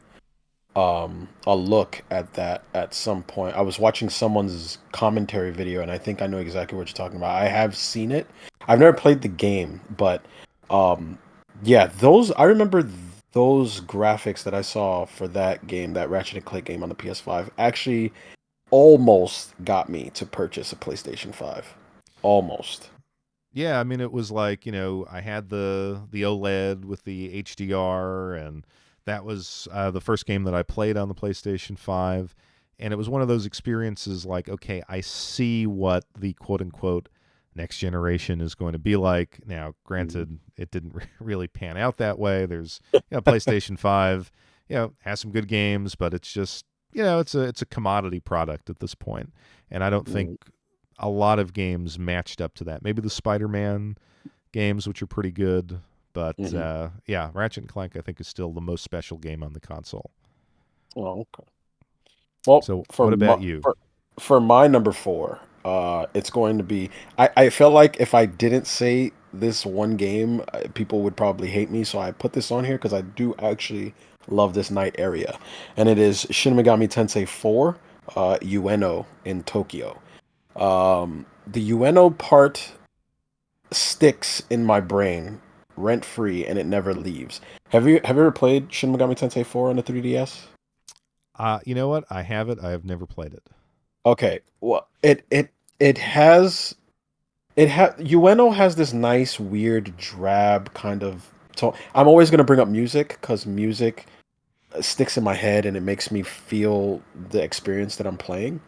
look at that at some point. I was watching someone's commentary video, and I think I know exactly what you're talking about. I have seen it. I've never played the game, but um, yeah, those I remember those graphics that I saw for that game, that Ratchet and Clank game on the PS5, actually almost got me to purchase a PlayStation 5. Almost. Yeah, I mean, it was like, I had the OLED with the HDR, and that was the first game that I played on the PlayStation 5. And it was one of those experiences like, okay, I see what the quote unquote next generation is going to be like. Now, Mhm. granted, it didn't really pan out that way. There's, PlayStation 5, has some good games, but it's just, it's a commodity product at this point. And I don't think Mhm. a lot of games matched up to that. Maybe the Spider-Man games, which are pretty good, but Mhm. yeah, Ratchet and Clank I think is still the most special game on the console. Oh, okay. Well, So, what about you? for my number four, it's going to be. I felt like if I didn't say this one game, people would probably hate me. So I put this on here because I do actually love this night area, and it is Shin Megami Tensei 4, Ueno in Tokyo. The Ueno part sticks in my brain rent free, and it never leaves. Have you ever played Shin Megami Tensei 4 on the 3DS? You know what? I have it. I have never played it. Okay, well, it has Ueno has this nice, weird, drab kind of tone. I'm always gonna bring up music because music sticks in my head and it makes me feel the experience that I'm playing.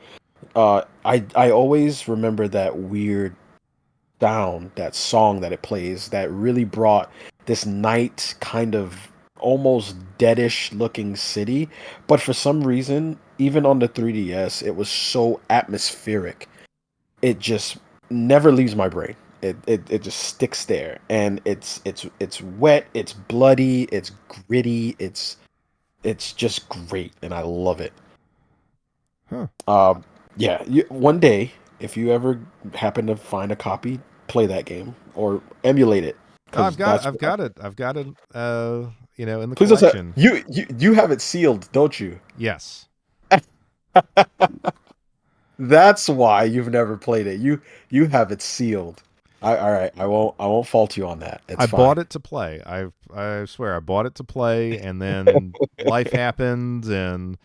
I always remember that weird sound, that song that it plays, that really brought this night kind of almost deadish looking city. But for some reason, even on the 3DS, it was so atmospheric. It just never leaves my brain. It just sticks there, and it's wet, it's bloody, it's gritty, it's just great, and I love it. Huh. Um, yeah, one day if you ever happen to find a copy, play that game or emulate it, Oh, I've because got it. that's I've what. got it. I've got it. In the Please don't say collection. you have it sealed, don't you? Yes. That's why you've never played it. You have it sealed. All right. I won't fault you on that. It's I fine. bought it to play. I swear I bought it to play, and then life happened, and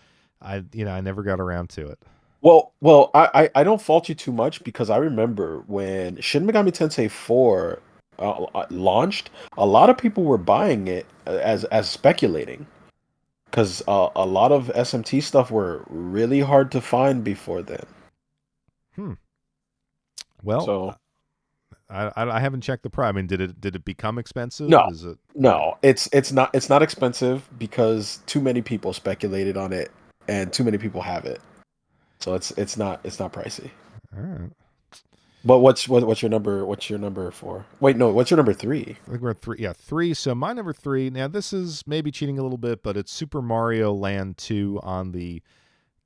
I never got around to it. Well, I don't fault you too much because I remember when Shin Megami Tensei 4 launched, a lot of people were buying it as speculating because a lot of SMT stuff were really hard to find before then. Hmm. Well, So I haven't checked the price. I mean, did it become expensive? no, Is it okay? no, it's not expensive because too many people speculated on it and too many people have it. So it's not pricey. All right. But what's your number? What's your number four? Wait, no. What's your number three? I think we're at three. Yeah, three. So my number three. Now this is maybe cheating a little bit, but it's Super Mario Land 2 on the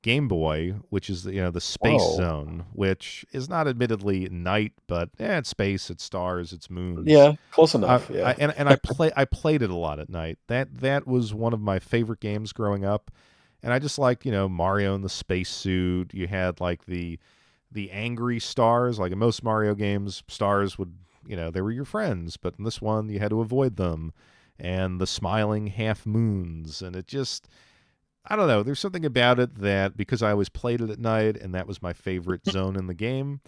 Game Boy, which is the space Whoa. zone, which is not admittedly night, but it's space, it's stars, it's moons. Yeah, close enough. I Yeah. and I played it a lot at night. That was one of my favorite games growing up, and I just liked Mario in the space suit. You had like the angry stars, like in most Mario games, stars would they were your friends, but in this one you had to avoid them, and the smiling half moons, and it just I don't know. There's something about it that because I always played it at night and that was my favorite zone in the game,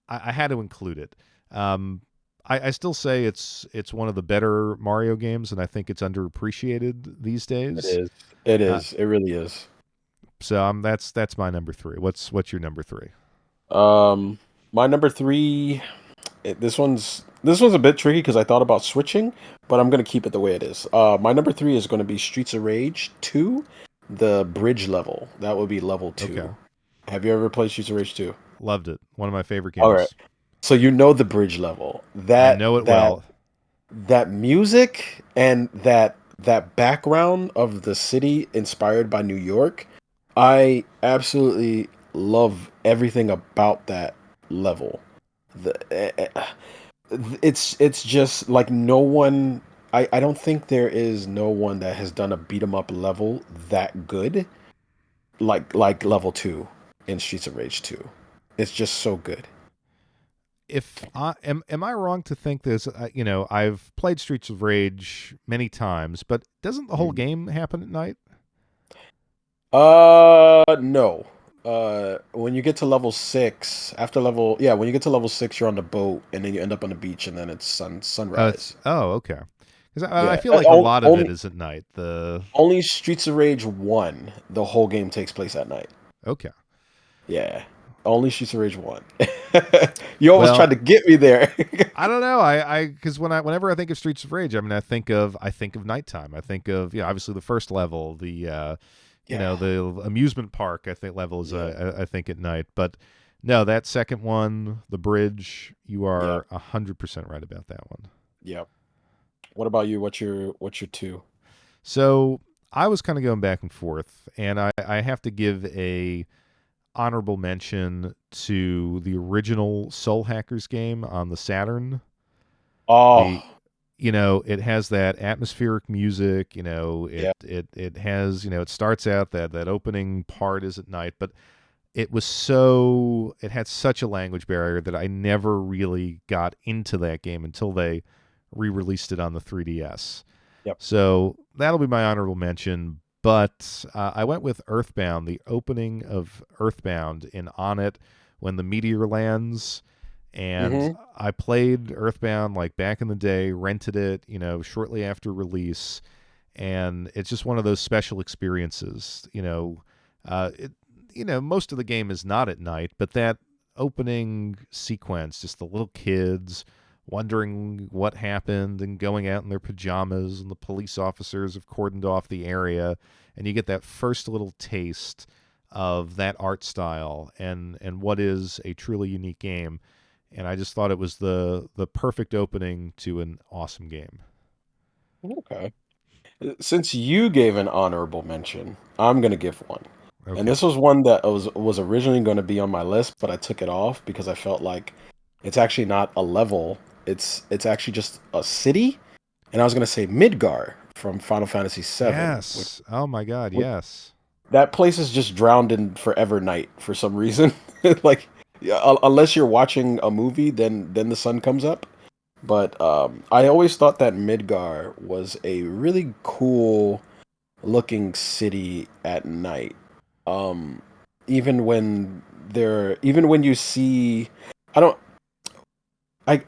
I had to include it. Um, I still say it's one of the better Mario games, and I think it's underappreciated these It days. is. It Uh, is. It really is. so that's my number three. What's your number three? Um, my number three. This one's a bit tricky because I thought about switching, but I'm gonna keep it the way it is. My number three is gonna be Streets of Rage 2, the bridge level. That would be level Okay, 2. Have you ever played Streets of Rage 2? loved it. One of my favorite All right. games. So you know the bridge level. I That know it that well. that music and that background of the city inspired by New York, I absolutely love everything about that level. The it's just like no one. I don't think there is no one that has done a beat 'em up level that good like level 2 in Streets of Rage 2. It's just so good. If I am I wrong to think this? I've played Streets of Rage many times, but doesn't the whole Mhm. game happen at night? No. When you get to level 6, when you get to level 6, you're on the boat, and then you end up on the beach, and then it's It's sunrise. okay. Because I Yeah, feel like a lot of it is at night. The only Streets of Rage 1, the whole game takes place at night. Okay. Yeah, only Streets of Rage 1. You almost tried Well, to get me there. I don't know. I because whenever I think of Streets of Rage, I mean, I think of nighttime. I think of obviously the first level, Yeah, the amusement park. I think level is yeah, I think at night, but no, that second one, the bridge. You yeah, are 100% right about that one. yeah. What about you? What's your two? So I was kind of going back and forth, and I have to give a honorable mention to the original Soul Hackers game on the Saturn. The Oh, it has that atmospheric music. yeah. It has it starts out that opening part is at night, but it had such a language barrier that I never really got into that game until they re-released it on the 3DS. Yep. So that'll be my honorable mention. But I went with Earthbound, the opening of Earthbound in On It when the meteor lands. And Mm-hmm. I played Earthbound like back in the day, rented it, shortly after release. And it's just one of those special experiences. It, most of the game is not at night, but that opening sequence, just the little kids wondering what happened and going out in their pajamas, and the police officers have cordoned off the area, and you get that first little taste of that art style and what is a truly unique game. And I just thought it was the perfect opening to an awesome game. Okay. Since you gave an honorable mention, I'm gonna give one. And Okay. this was one that was originally going to be on my list, but I took it off because I felt like it's actually not a level. It's actually just a city. And I was gonna say Midgar from Final Fantasy VII, Yes. Oh my God. which Yes. that place is just drowned in forever night for some reason. Like, yeah, unless you're watching a movie, then the sun comes up. But I always thought that Midgar was a really cool looking city at night. Um, even when you see, I don't, I,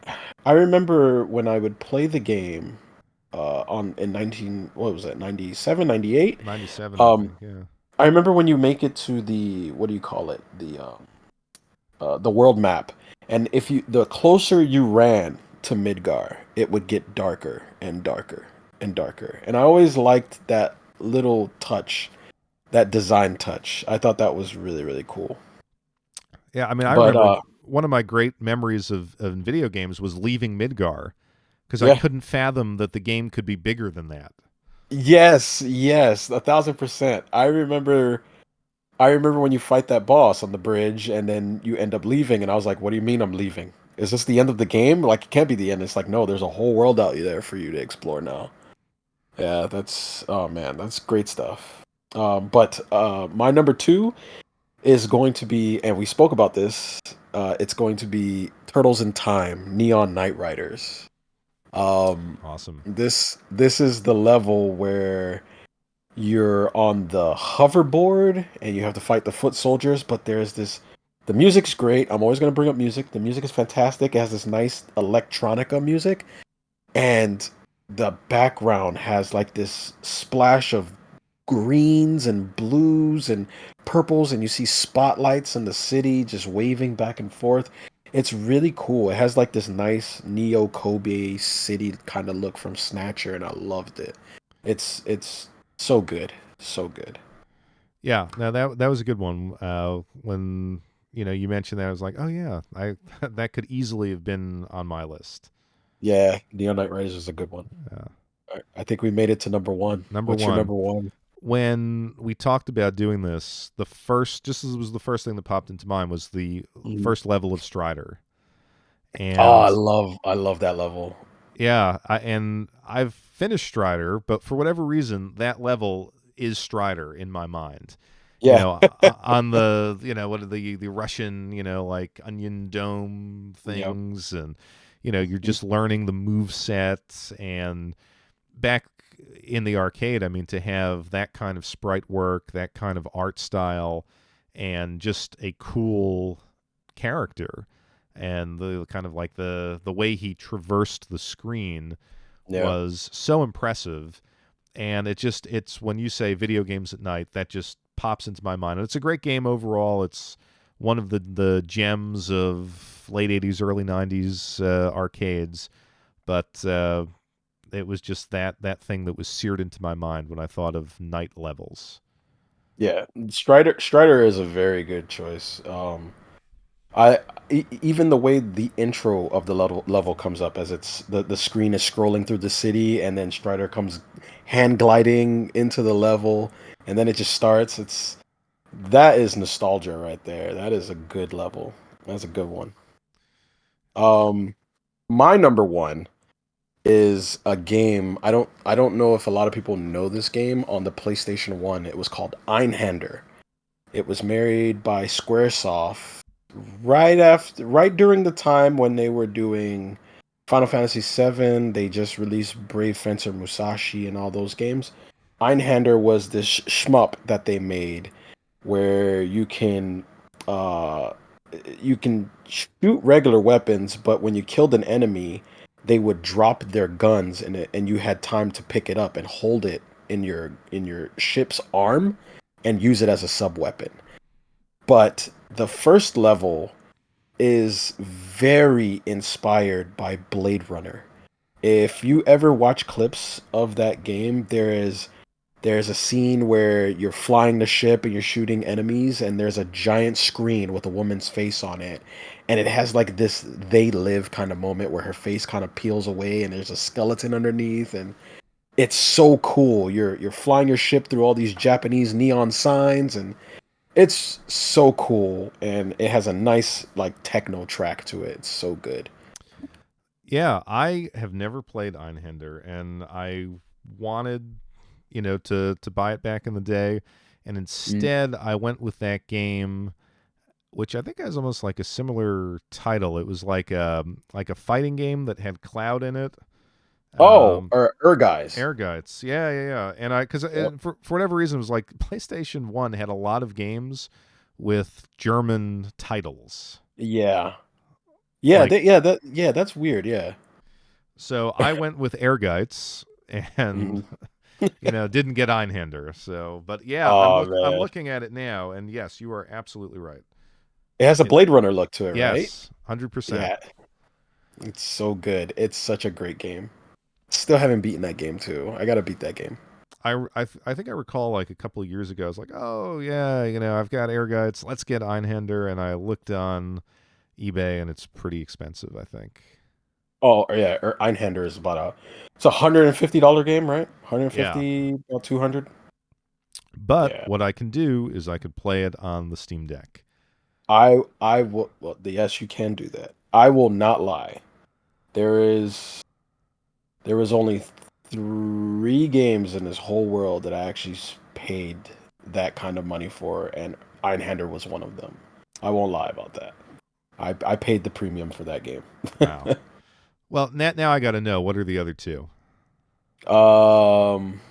I remember when I would play the game, on in 19, what was it, 97, 98. 97, I Um, think. Yeah. I remember when you make it to the, what do you call it, the world map, and if you the closer you ran to Midgar, it would get darker and darker and darker. And I always liked that little touch, that design touch. I thought that was really really cool. Yeah. I mean, I But remember one of my great memories of video games was leaving Midgar because I yeah, couldn't fathom that the game could be bigger than that. yes, yes, 1,000%. I remember when you fight that boss on the bridge and then you end up leaving, and I was like, what do you mean I'm leaving? Is this the end of the game? Like, it can't be the end. It's like, no, there's a whole world out there for you to explore now. Yeah, that's, oh man, that's great stuff. But my number two is going to be, and we spoke about this, it's going to be Turtles in Time, Neon Knight Riders. Um, Awesome. this is the level where you're on the hoverboard and you have to fight the foot soldiers, but there's this, the music's great. I'm always going to bring up music. The music is fantastic. It has this nice electronica music, and the background has like this splash of greens and blues and purples, and you see spotlights in the city just waving back and forth. It's really cool. It has like this nice neo Kobe city kind of look from Snatcher, and I loved it. It's so good, so good. Yeah, no, that was a good one. When you mentioned that, I was like, oh yeah, I that could easily have been on my list. Yeah, Neon Knight Riders is a good one. Yeah. All right, I think we made it to number one. Number What's your one. number one? When we talked about doing this, the first, just as it was the first thing that popped into mind, was the Mhm. first level of Strider. Oh, And I love that level. yeah, and I've finished Strider, but for whatever reason, that level is Strider in my mind. You Yeah. know, on the, what are the Russian, like onion dome Yep. things, and you're just learning the move set. And back in the arcade, I mean, to have that kind of sprite work, that kind of art style, and just a cool character, and the kind of like the way he traversed the screen Yeah. was so impressive. And it's when you say video games at night, that just pops into my mind. And it's a great game overall. It's one of the gems of late 80s, early 90s arcades. But it was just that thing that was seared into my mind when I thought of night levels. Yeah. Strider is a very good choice. Even the way the intro of the level comes up as the screen is scrolling through the city and then Strider comes hand gliding into the level and then it just starts. That is nostalgia right there. That is a good level. That's a good one. Um, my number one is a game. I don't know if a lot of people know this game on the PlayStation 1. It was called Einhander. It was made by Squaresoft right during the time when they were doing Final Fantasy VII. They just released Brave Fencer Musashi and all those games. Einhander was this shmup that they made where uh you can shoot regular weapons, but when you killed an enemy, they would drop their guns in it, and you had time to pick it up and hold it in your ship's arm and use it as a sub weapon. But the first level is very inspired by Blade Runner. If you ever watch clips of that game, there's a scene where you're flying the ship and you're shooting enemies, and there's a giant screen with a woman's face on it. And it has like this they live kind of moment where her face kind of peels away and there's a skeleton underneath, and it's so cool. You're flying your ship through all these Japanese neon signs, and it's so cool, and it has a nice like techno track to it. It's so good. Yeah, I have never played Einhander, and I wanted, to buy it back in the day, and Mm. instead I went with that game, which I think has almost like a similar title. It was like a fighting game that had Cloud in it. Oh, Um, or guys. Air Guides, yeah, yeah, yeah. And because Yep. for whatever reason, it was like PlayStation One had a lot of games with German titles, Yeah. Yeah, like. that's weird. Yeah. So I went with Airgites and Mhm. didn't get Einhander. So, but yeah, Oh I'm man. looking at it now, and yes, you are absolutely right. It has a It Blade Runner look to it, right? Yes, 100%. Yeah. It's so good. It's such a great game. Still haven't beaten that game too. I gotta beat that game. I think I recall like a couple of years ago, I was like, oh yeah, I've got Airgites. Let's get Einhander, and I looked on eBay, and it's pretty expensive. I think. Oh yeah, Einhander is it's $150 game, right? Yeah, 150, about 200. but Yeah. what I can do is I could play it on the Steam Deck. I will well, yes, you can do that. I will not lie. There is there was only three games in this whole world that I actually paid that kind of money for, and Einhander was one of them. I won't lie about that. I paid the premium for that game. Wow. Well, now I got to know, what are the other two? um,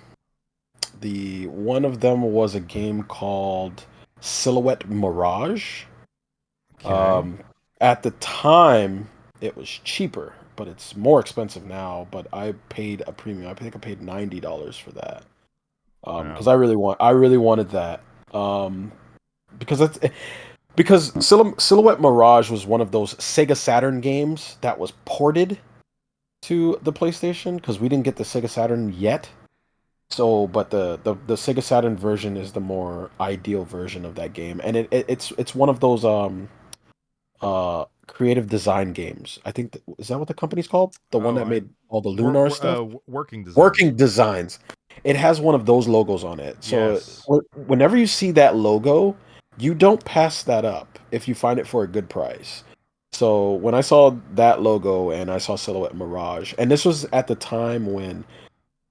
the one of them was a game called Silhouette Mirage. Okay. Um, at the time, it was cheaper, but it's more expensive now. But I paid a premium. I think I paid $90 for that. Because Wow. I really wanted that. Um, because that's because Silhouette Mirage was one of those Sega Saturn games that was ported to the PlayStation because we didn't get the Sega Saturn yet. So, but the Sega Saturn version is the more ideal version of that game, and it's one of those Creative Design Games. I think is that what the company's called? The one Oh, that I made all the Lunar stuff. working designs. Working Designs. It has one of those logos on it. So Yes. whenever you see that logo, you don't pass that up if you find it for a good price. So when I saw that logo and I saw Silhouette Mirage, and this was at the time when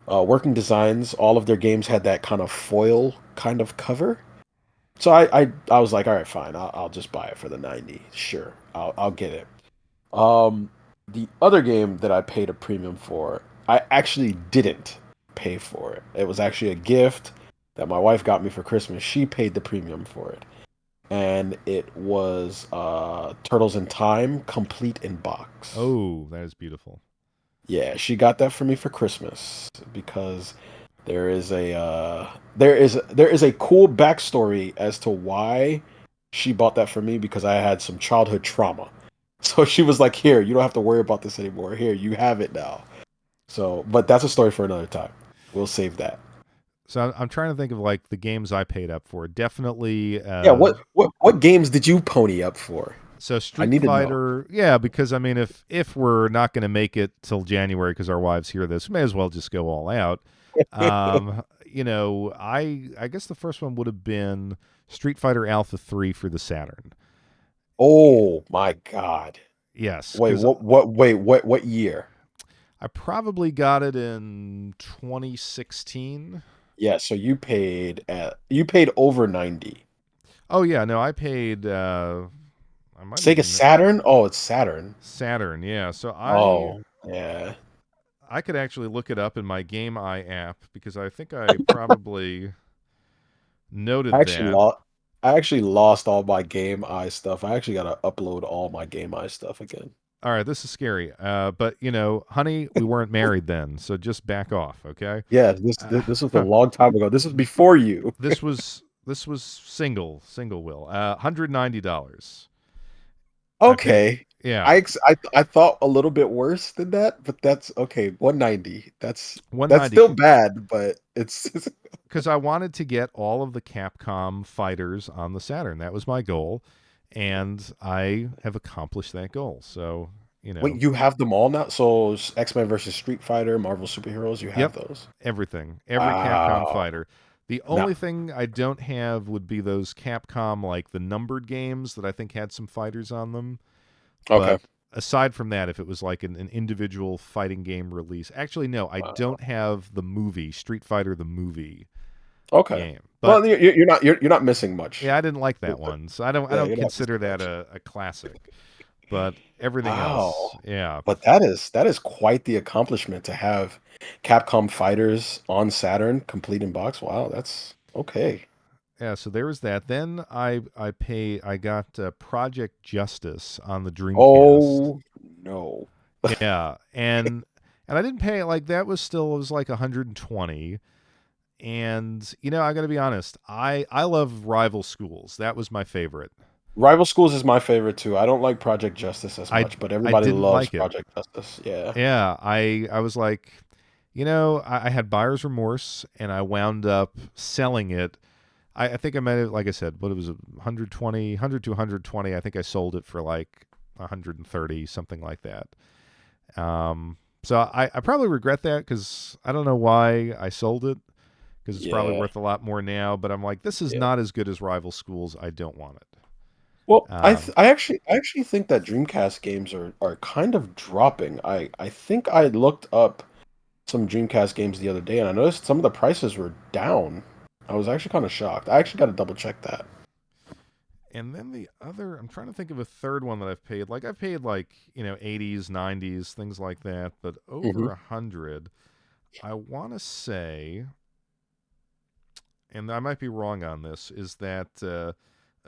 Working Designs, all of their games had that kind of foil kind of cover. So I was like, all right, fine, I'll just buy it for the 90. Sure, I'll get it. Um, the other game that I paid a premium for, I actually didn't pay for it. It was actually a gift that my wife got me for Christmas. She paid the premium for it, and it was Turtles in Time Complete in Box. Oh, that is beautiful. Yeah, she got that for me for Christmas because there is a cool backstory as to why she bought that for me because I had some childhood trauma. So she was like, "Here, you don't have to worry about this anymore. Here, you have it now." So, but that's a story for another time. We'll save that. So I'm trying to think of like the games I paid up for. Definitely. Yeah, what games did you pony up for? So I Street need to know. Fighter, yeah, because I mean, if we're not going to make it till January because our wives hear this, we may as well just go all out. I guess the first one would have been Street Fighter Alpha 3 for the Saturn. Oh my God. Yes, Wait, because what year? I probably got it in 2016. Yeah, so you paid over 90. Oh yeah, no, I paid. I might Sega even Saturn? Oh, it's Saturn. Saturn. Yeah, so I Oh, yeah. I could actually look it up in my Game Eye app because I think I probably I noted actually that. lost I actually lost all my Game Eye stuff. I actually gotta upload all my Game Eye stuff again. All right, this is scary. But honey, we weren't married then, so just back off, okay? Yeah, this Uh, this, this was a long time ago. This was before you. this was single will. $190. I paid. Okay. Yeah, I thought a little bit worse than that, but that's okay. 190. That's 190. still bad, but it's Because I wanted to get all of the Capcom fighters on the Saturn. That was my goal, and I have accomplished that goal. So Wait, you have them all now? So X-Men versus Street Fighter, Marvel superheroes, you have yep, those. everything, every Capcom Wow. fighter. The No. only thing I don't have would be those Capcom like the numbered games that I think had some fighters on them. Okay. But aside from that, if it was like an individual fighting game release, actually no, I Wow. don't have the movie Street Fighter the movie Okay. game. But Well, you're not missing much. yeah, I didn't like that one, so I Yeah, don't you're not consider missing that much. a classic. But everything else, Wow. yeah, But that is quite the accomplishment to have Capcom Fighters on Saturn complete in box. Wow, that's okay. yeah. So there was that. Then I got Project Justice on the Dreamcast. Oh no. Yeah, and I didn't pay like that was still it was like 120. And I got to be honest, I love Rival Schools. That was my favorite. Rival Schools is my favorite too. I don't like Project Justice as I much, but I everybody didn't loves like it. Project Justice. Yeah. Yeah, I was like, I had buyer's remorse, and I wound up selling it. I think I might have, like I said, what it was 120, 100 to 120. I think I sold it for like 130, something like that. So I probably regret that because I don't know why I sold it because it's probably Yeah. worth a lot more now. But I'm like, this is Yeah. not as good as Rival Schools. I don't want it. Well, I Um, th I actually think that Dreamcast games are kind of dropping. I think I looked up some Dreamcast games the other day, and I noticed some of the prices were down. I was actually kind of shocked. I actually got to double check that. And then the other, I'm trying to think of a third one that I've paid. Like I've paid like 80s, 90s, things like that, but over Hmm. 100. I want to say, and I might be wrong on this, is that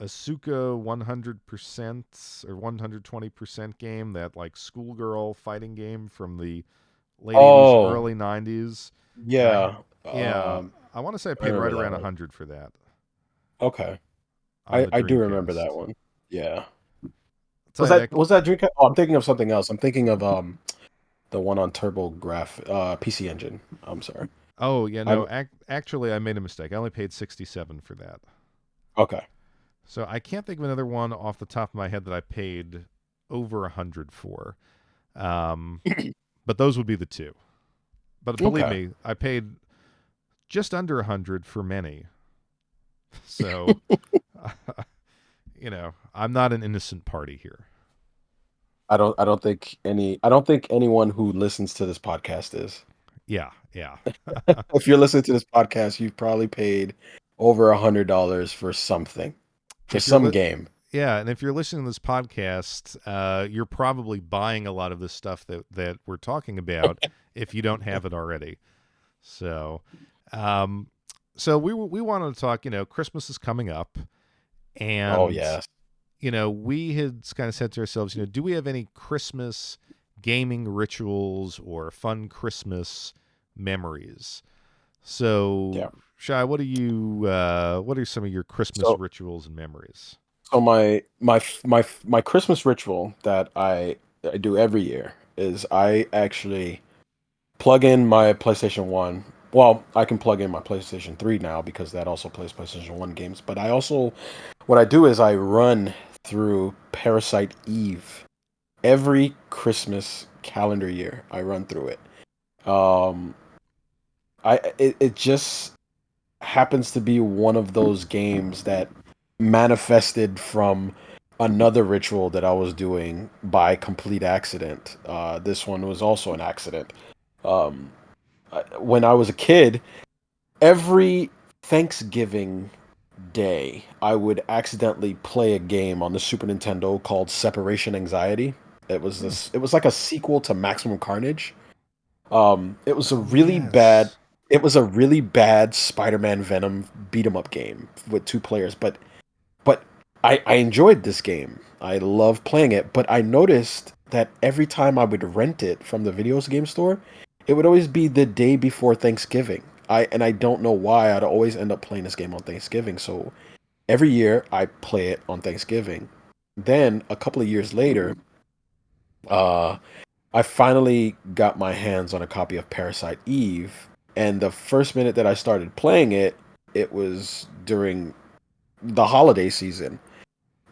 Asuka 100% or 120% game, that like schoolgirl fighting game from the late 80s, Oh, early 90s. I yeah. yeah, I want to say I I paid right remember that around one. 100 for that Okay. on I the I do remember Dreamcast. that one. Yeah. I'll tell Was you that that. was that Dreamcast? Oh, I'm thinking of something else. I'm thinking of the one on PC Engine. I'm sorry. Oh yeah, no. I'm Actually, I made a mistake. I only paid 67 for that. okay. So I can't think of another one off the top of my head that I paid over 100 for. Um, but those would be the two. But believe Okay. me, I paid just under 100 for many. So, I'm not an innocent party here. I don't think anyone who listens to this podcast is. Yeah, yeah. If you're listening to this podcast, you've probably paid over $100 for something, for if you're some li- game. Yeah, and if you're listening to this podcast, you're probably buying a lot of this stuff that we're talking about if you don't have it already. So, um, so we wanted to talk. Christmas is coming up, Oh and yes. we had kind of said to ourselves, do we have any Christmas gaming rituals or fun Christmas memories? So, Yeah. Shai, what are some of your Christmas So rituals and memories? so my Christmas ritual that I do every year is I actually plug in my PlayStation 1. Well, I can plug in my PlayStation 3 now because that also plays PlayStation 1 games, but I also what I do is I run through Parasite Eve every Christmas calendar year. I run through it. Um it just happens to be one of those games that manifested from another ritual that I was doing by complete accident. This one was also an accident. Um, when I was a kid, every Thanksgiving day, I would accidentally play a game on the Super Nintendo called Separation Anxiety. It was Hmm. this. It was like a sequel to Maximum Carnage. It was a Oh really bad. yes. It was a really bad Spider-Man Venom beat 'em up game with two players, but I enjoyed this game. I love playing it, but I noticed that every time I would rent it from the video game store, it would always be the day before Thanksgiving. I don't know why I'd always end up playing this game on Thanksgiving. So every year I play it on Thanksgiving. Then a couple of years later, uh I finally got my hands on a copy of Parasite Eve, and the first minute that I started playing it, it was during the holiday season.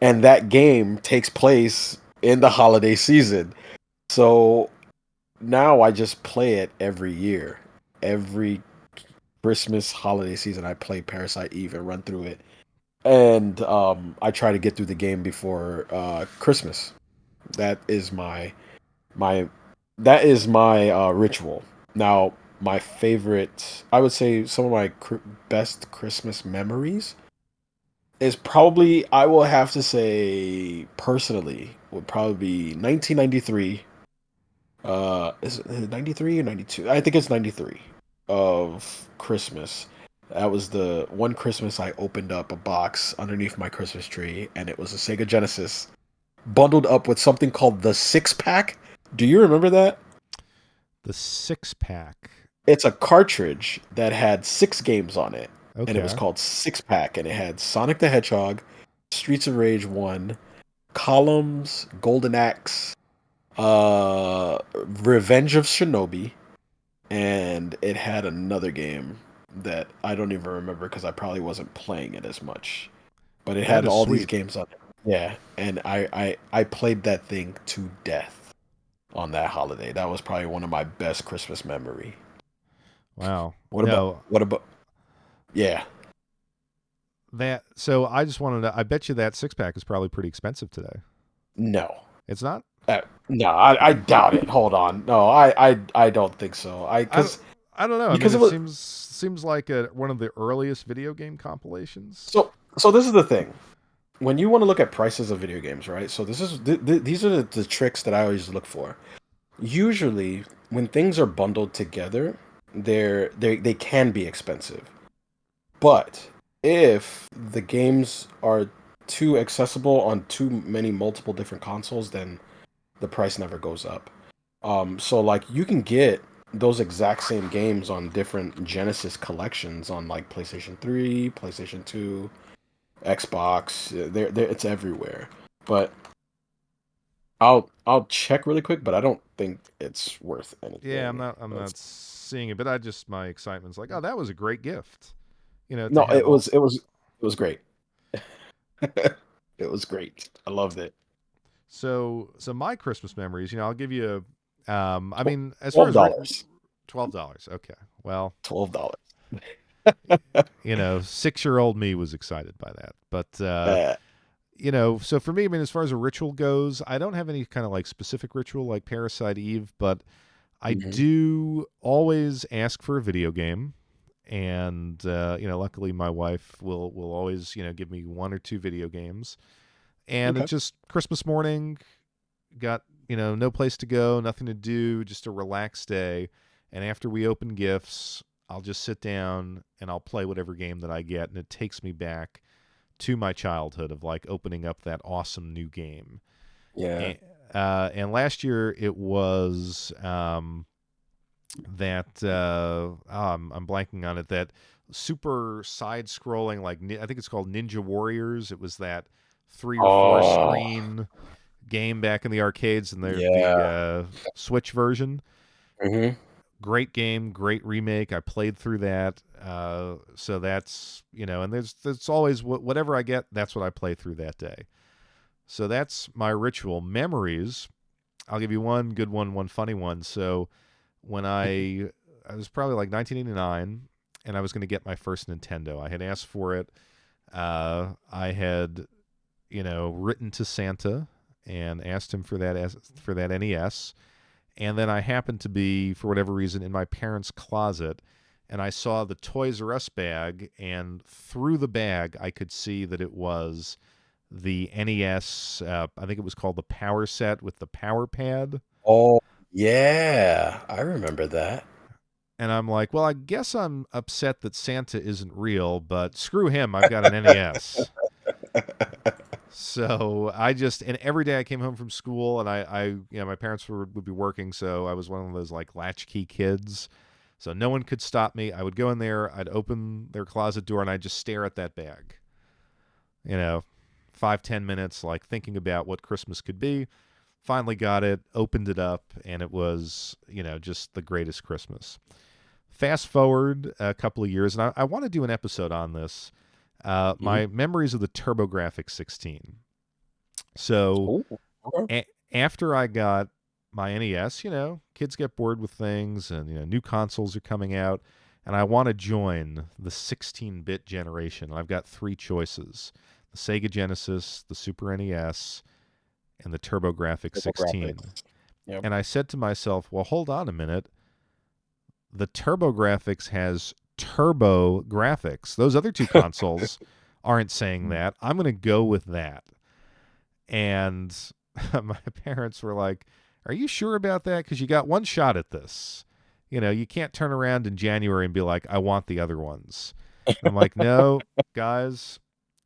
And that game takes place in the holiday season. So now I just play it every year. Every Christmas holiday season I play Parasite Eve and run through it. And I try to get through the game before Christmas. That is my that is my ritual. Now, my favorite, I would say, some of my best Christmas memories is probably, I will have to say, personally, would probably be 1993. Is it 93 or 92? I think it's 93 of Christmas. That was the one Christmas I opened up a box underneath my Christmas tree, and it was a Sega Genesis bundled up with something called the six pack. Do you remember that? The six pack. It's a cartridge that had six games on it, and it was Okay. called Six Pack, and it had Sonic the Hedgehog, Streets of Rage 1, Columns, Golden Axe, Revenge of Shinobi, and it had another game that I don't even remember because I probably wasn't playing it as much. But it That had is all these sweet. games on it. Yeah, and I played that thing to death on that holiday. That was probably one of my best Christmas memory. Wow. What about No, what about yeah. so I just wanted to I bet you that six pack is probably pretty expensive today. No. It's not? No, I doubt it. Hold on. No, I don't think so. I don't, I don't know. I mean, Because it it was seems like one of the earliest video game compilations. so this is the thing. When you want to look at prices of video games, right? So this is these are the tricks that I always look for. Usually, when things are bundled together, they can be expensive. But if the games are too accessible on too many multiple different consoles, then the price never goes up. So like you can get those exact same games on different Genesis collections on like PlayStation 3, PlayStation 2, Xbox. It's everywhere. But I'll check really quick, but I don't think it's worth Yeah, anything. I'm Let's, not seeing it, but I just my excitement's like, oh, that was a great gift. To no, have all. it was great. It was great. I loved it. So my Christmas memories, I'll give you. I mean, as far twelve as dollars. $12. Okay, well, $12. 6-year-old me was excited by that, but Uh, so for me, I mean, as far as a ritual goes, I don't have any kind of like specific ritual like Parasite Eve, but I mhm. do always ask for a video game. And luckily my wife will always give me one or two video games. And Okay. it's just Christmas morning, got no place to go, nothing to do, just a relaxed day. And after we open gifts, I'll just sit down and I'll play whatever game that I get, and it takes me back to my childhood of like opening up that awesome new game. Yeah. And, and last year it was that I'm blanking on it, that super side scrolling, like I think it's called Ninja Warriors. It was that 3 or 4 Oh, screen game back in the arcades, and the yeah. Switch version. Hmm. Great game, great remake. I played through that. So that's and there's always whatever I get, that's what I play through that day. So that's my ritual memories. I'll give you one good one funny one. So when I was probably like 1989, and I was going to get my first Nintendo. I had asked for it. I had written to Santa and asked him for that NES. And then I happened to be, for whatever reason, in my parents' closet, and I saw the Toys R Us bag, and through the bag I could see that it was the NES. I think it was called the Power Set with the Power Pad. Oh, yeah. I remember that. And I'm like, well, I guess I'm upset that Santa isn't real, but screw him. I've got an NES. So and every day I came home from school, and my parents would be working. So I was one of those like latchkey kids. So no one could stop me. I would go in there, I'd open their closet door, and I'd just stare at that bag. You know, 5-10 minutes, like thinking about what Christmas could be. Finally got it, opened it up, and it was, just the greatest Christmas. Fast forward a couple of years, and I want to do an episode on this. Mhm. My memories of the TurboGrafx 16. So Ooh, okay. after I got my NES, kids get bored with things, and new consoles are coming out, and I want to join the 16-bit generation. I've got three choices: the Sega Genesis, the Super NES, and the TurboGrafx Graphics. 16. Yep. And I said to myself, well, hold on a minute. The TurboGrafx has turbo graphics. Those other two consoles aren't saying that. I'm going to go with that. And my parents were like, "Are you sure about that? Because you got one shot at this. You can't turn around in January and be like, I want the other ones." And I'm like, "No, guys,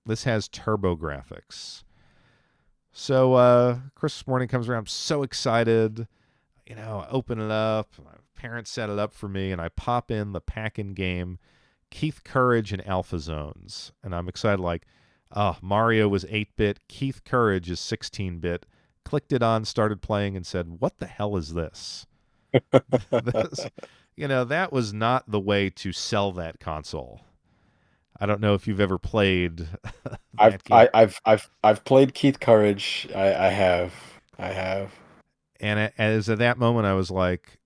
this has turbo graphics." So Christmas morning comes around. I'm so excited. I open it up. My parents set it up for me, and I pop in the pack-in game, Keith Courage and Alpha Zones, and I'm excited. Like, oh, Mario was 8-bit. Keith Courage is 16-bit. Clicked it on, started playing, and said, "What the hell is this?" this that was not the way to sell that console. I don't know if you've ever played I've that game. I, I've played Keith Courage. I have. I have. And as at that moment, I was like,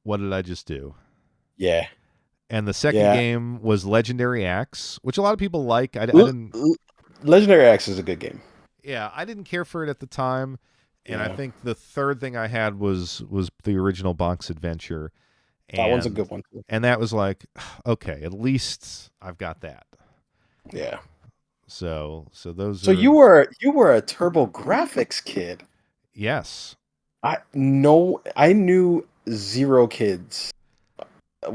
"What did I just do?" Yeah. And the second Yeah. game was Legendary Axe, which a lot of people like. I L- didn't. L- Legendary Axe is a good game. Yeah, I didn't care for it at the time. And I Yeah. think the third thing I had was the original Bonk's Adventure, That one's a and good one too. that was like, okay, at least I've got that. Yeah. So those So are, you were a Turbo Graphics kid. yes. I knew zero kids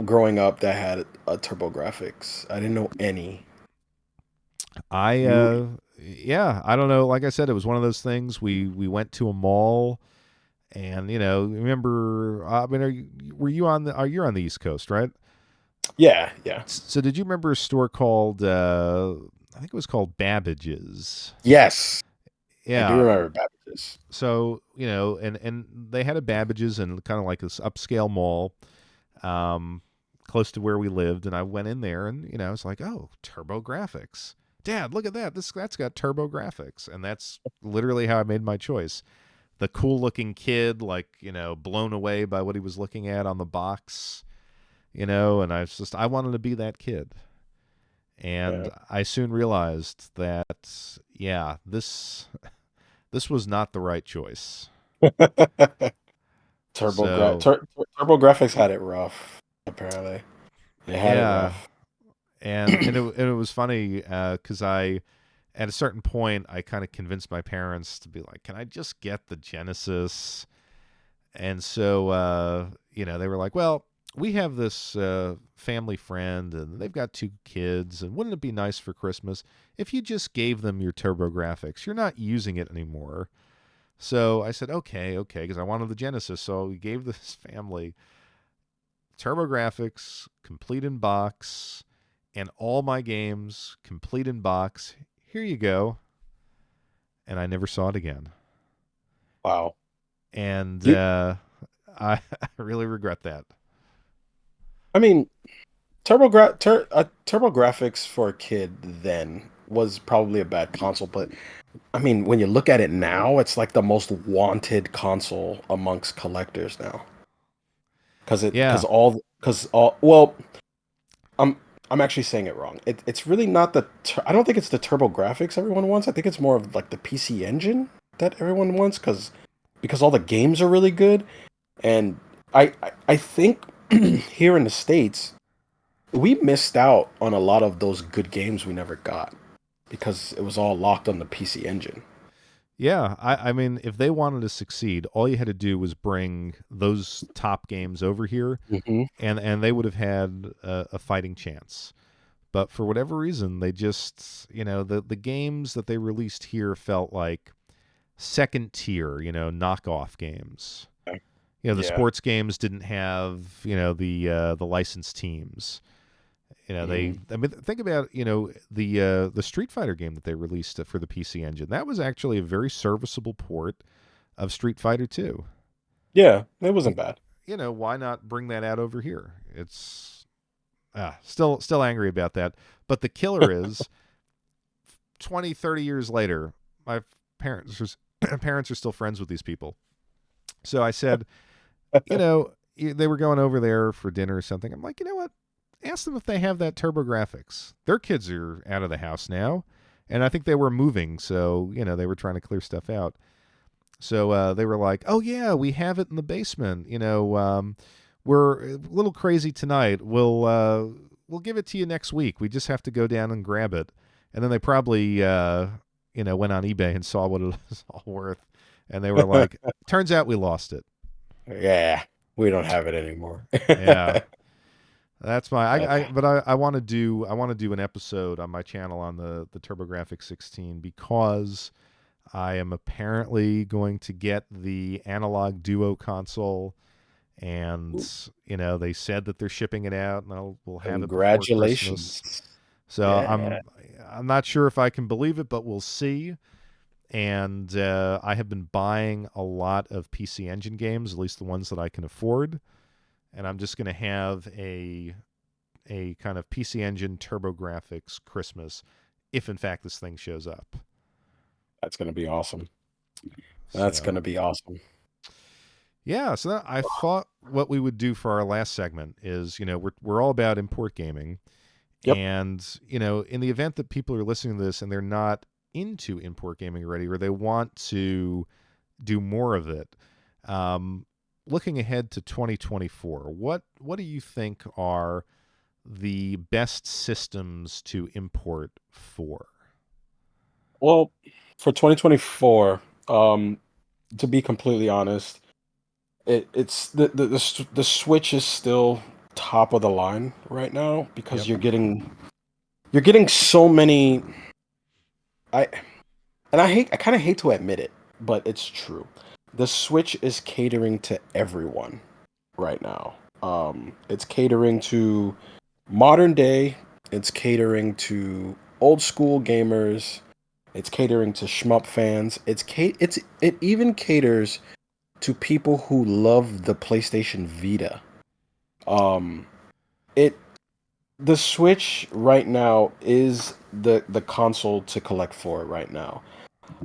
growing up that had a Turbo Graphics. I didn't know any. I You yeah, I don't know. Like I said, it was one of those things. We went to a mall, and remember. I mean, were you on the? Are you on the East Coast, right? Yeah, yeah. So did you remember a store called? I think it was called Babbage's. Yes. I do Yeah. remember Babbage's. So and they had a Babbage's in kind of like this upscale mall, um, close to where we lived, and I went in there, and I was like, oh, Turbo Graphics. Dad, look at that. That's got turbo graphics, and that's literally how I made my choice. The cool looking kid, like, blown away by what he was looking at on the box, and I wanted to be that kid. And Yeah. I soon realized that, yeah, this was not the right choice. So, Turbo Graphics had it rough. Apparently, they had it yeah, rough. and it was funny because I at a certain point I kind of convinced my parents to be like, can I just get the Genesis? And so they were like, well, we have this family friend and they've got two kids, and wouldn't it be nice for Christmas if you just gave them your TurboGrafx? You're not using it anymore. So I said, okay, because I wanted the Genesis. So we gave this family TurboGrafx, complete in box, and all my games complete in box. Here you go. And I never saw it again. Wow. And You, I really regret that. I mean, Turbo Graphics for a kid then was probably a bad console, but I mean, when you look at it now, it's like the most wanted console amongst collectors now. Yeah, Because all well, I'm I'm actually saying it wrong. It's really not I don't think it's the Turbo Graphics everyone wants. I think it's more of like the PC Engine that everyone wants because all the games are really good. And I think here in the States, we missed out on a lot of those good games we never got because it was all locked on the PC Engine. yeah. I mean, if they wanted to succeed, all you had to do was bring those top games over here, Hmm. and they would have had a fighting chance. But for whatever reason, they just, the games that they released here felt like second tier, knockoff games. The Yeah. sports games didn't have, the licensed teams. Hmm. I mean, think about, the Street Fighter game that they released for the PC Engine. That was actually a very serviceable port of Street Fighter 2. Yeah, it wasn't bad. Why not bring that out over here? It's still angry about that. But the killer is 20, 30 years later, my parents are still friends with these people. So I said, they were going over there for dinner or something. I'm like, you know what? Ask them if they have that TurboGrafx. Their kids are out of the house now, and I think they were moving, so they were trying to clear stuff out. So they were like, "Oh yeah, we have it in the basement. We're a little crazy tonight. We'll give it to you next week. We just have to go down and grab it." And then they probably went on eBay and saw what it was all worth, and they were like, "Turns out we lost it." Yeah, we don't have it anymore. Yeah. That's my Uh, but I want to do an episode on my channel on the TurboGrafx 16 because I am apparently going to get the Analog Duo console, and they said that they're shipping it out, and we'll have it before Christmas. Congratulations. So Yeah, I'm not sure if I can believe it, but we'll see. And I have been buying a lot of PC Engine games, at least the ones that I can afford, and I'm just going to have a kind of PC Engine TurboGrafx Christmas if in fact this thing shows up. that's gonna be awesome. That's So gonna be awesome. yeah, so I thought what we would do for our last segment is, we're all about import gaming, Yep, and in the event that people are listening to this and they're not into import gaming already, or they want to do more of it, um, looking ahead to 2024, what do you think are the best systems to import for? well, for 2024, to be completely honest, it's the Switch is still top of the line right now because Yep. you're getting so many. I I kind of hate to admit it, but it's true. The Switch is catering to everyone right now. It's catering to modern day. It's catering to old school gamers. It's catering to shmup fans. It even caters to people who love the PlayStation Vita. Um, it the Switch right now is the console to collect for right now.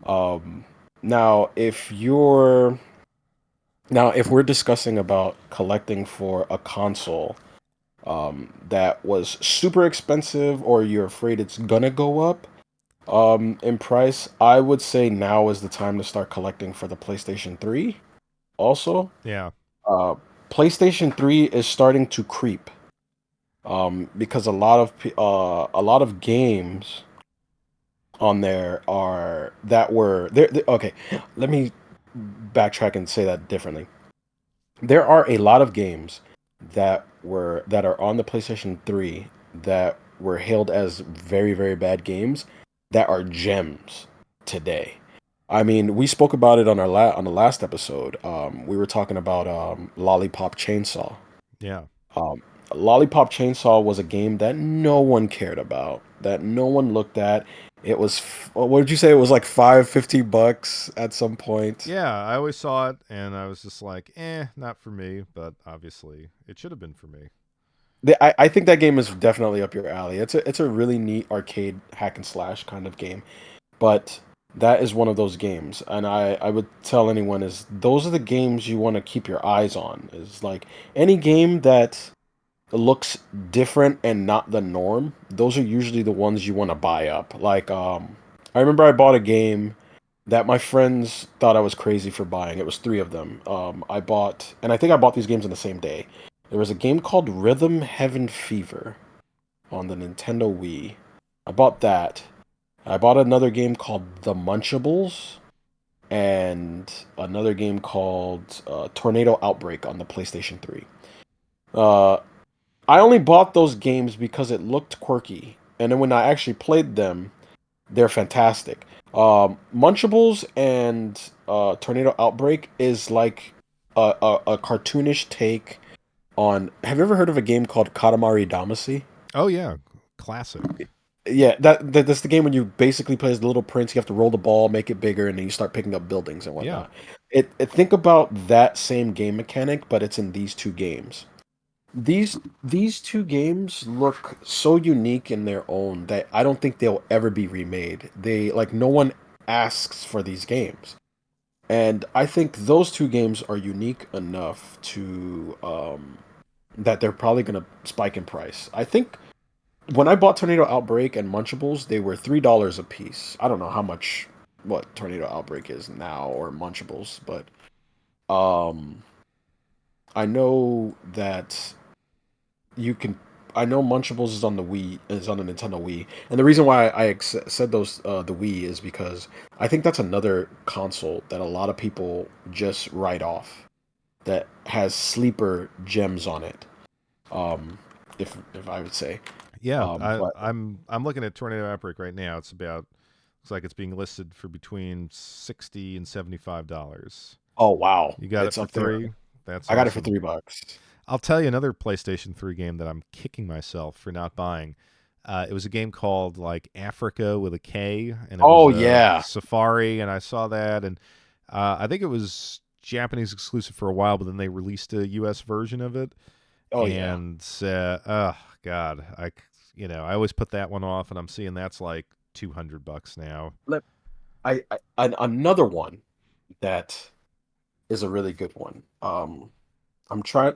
Um, now, if we're discussing about collecting for a console that was super expensive, or you're afraid it's gonna go up in price, I would say now is the time to start collecting for the PlayStation 3. Also, Yeah. uh, PlayStation 3 is starting to creep because a lot of games on there are that were there. Okay, let me backtrack and say that differently. There are a lot of games that are on the PlayStation 3 that were hailed as very, very bad games that are gems today. I mean, we spoke about it on on the last episode. We were talking about Lollipop Chainsaw. Yeah. Um, Lollipop Chainsaw was a game that no one cared about, that no one looked at. It was, what did you say? It was like $15 at some point. Yeah, I always saw it and I was just like, not for me, but obviously it should have been for me. I think that game is definitely up your alley. It's a really neat arcade hack and slash kind of game, but that is one of those games, and I would tell anyone is those are the games you want to keep your eyes on. Is like any game that looks different and not the norm. Those are usually the ones you want to buy up. Like I remember I bought a game that my friends thought I was crazy for buying. It was three of them. I bought, and I think I bought these games on the same day. There was a game called Rhythm Heaven Fever on the Nintendo Wii. I bought that. I bought another game called The Munchables and another game called Tornado Outbreak on the PlayStation 3. Uh, I only bought those games because it looked quirky, and then when I actually played them, they're fantastic. Munchables and Tornado Outbreak is like a cartoonish take on. Have you ever heard of a game called Katamari Damacy? Oh yeah, classic. Yeah, that's the game when you basically play as the little prince. You have to roll the ball, make it bigger, and then you start picking up buildings and Yeah. whatnot. Think about that same game mechanic, but it's in these two games. These two games look so unique in their own that I don't think they'll ever be remade. They like no one asks for these games. And I think those two games are unique enough to that they're probably gonna spike in price. I think when I bought Tornado Outbreak and Munchables, they were $3 a piece. I don't know how much what Tornado Outbreak is now or Munchables, but um I know that you can. I know Munchables is on the Wii, is on the Nintendo Wii, and the reason why said those the Wii is because I think that's another console that a lot of people just write off that has sleeper gems on it. Um, if I would say, Yeah, but I'm looking at Tornado Outbreak right now. It's about looks like it's being listed for between $60 and $75. oh wow, You got it it's for up there. three? That's I got it for awesome. $3. I'll tell you another PlayStation 3 game that I'm kicking myself for not buying. It was a game called like Africa with a K, and it was Oh a yeah, Safari, and I saw that, and I think it was Japanese exclusive for a while, but then they released a U.S. version of it, oh yeah. and oh god, I always put that one off, and I'm seeing that's like $200 now. Let another one that is a really good one. I'm trying.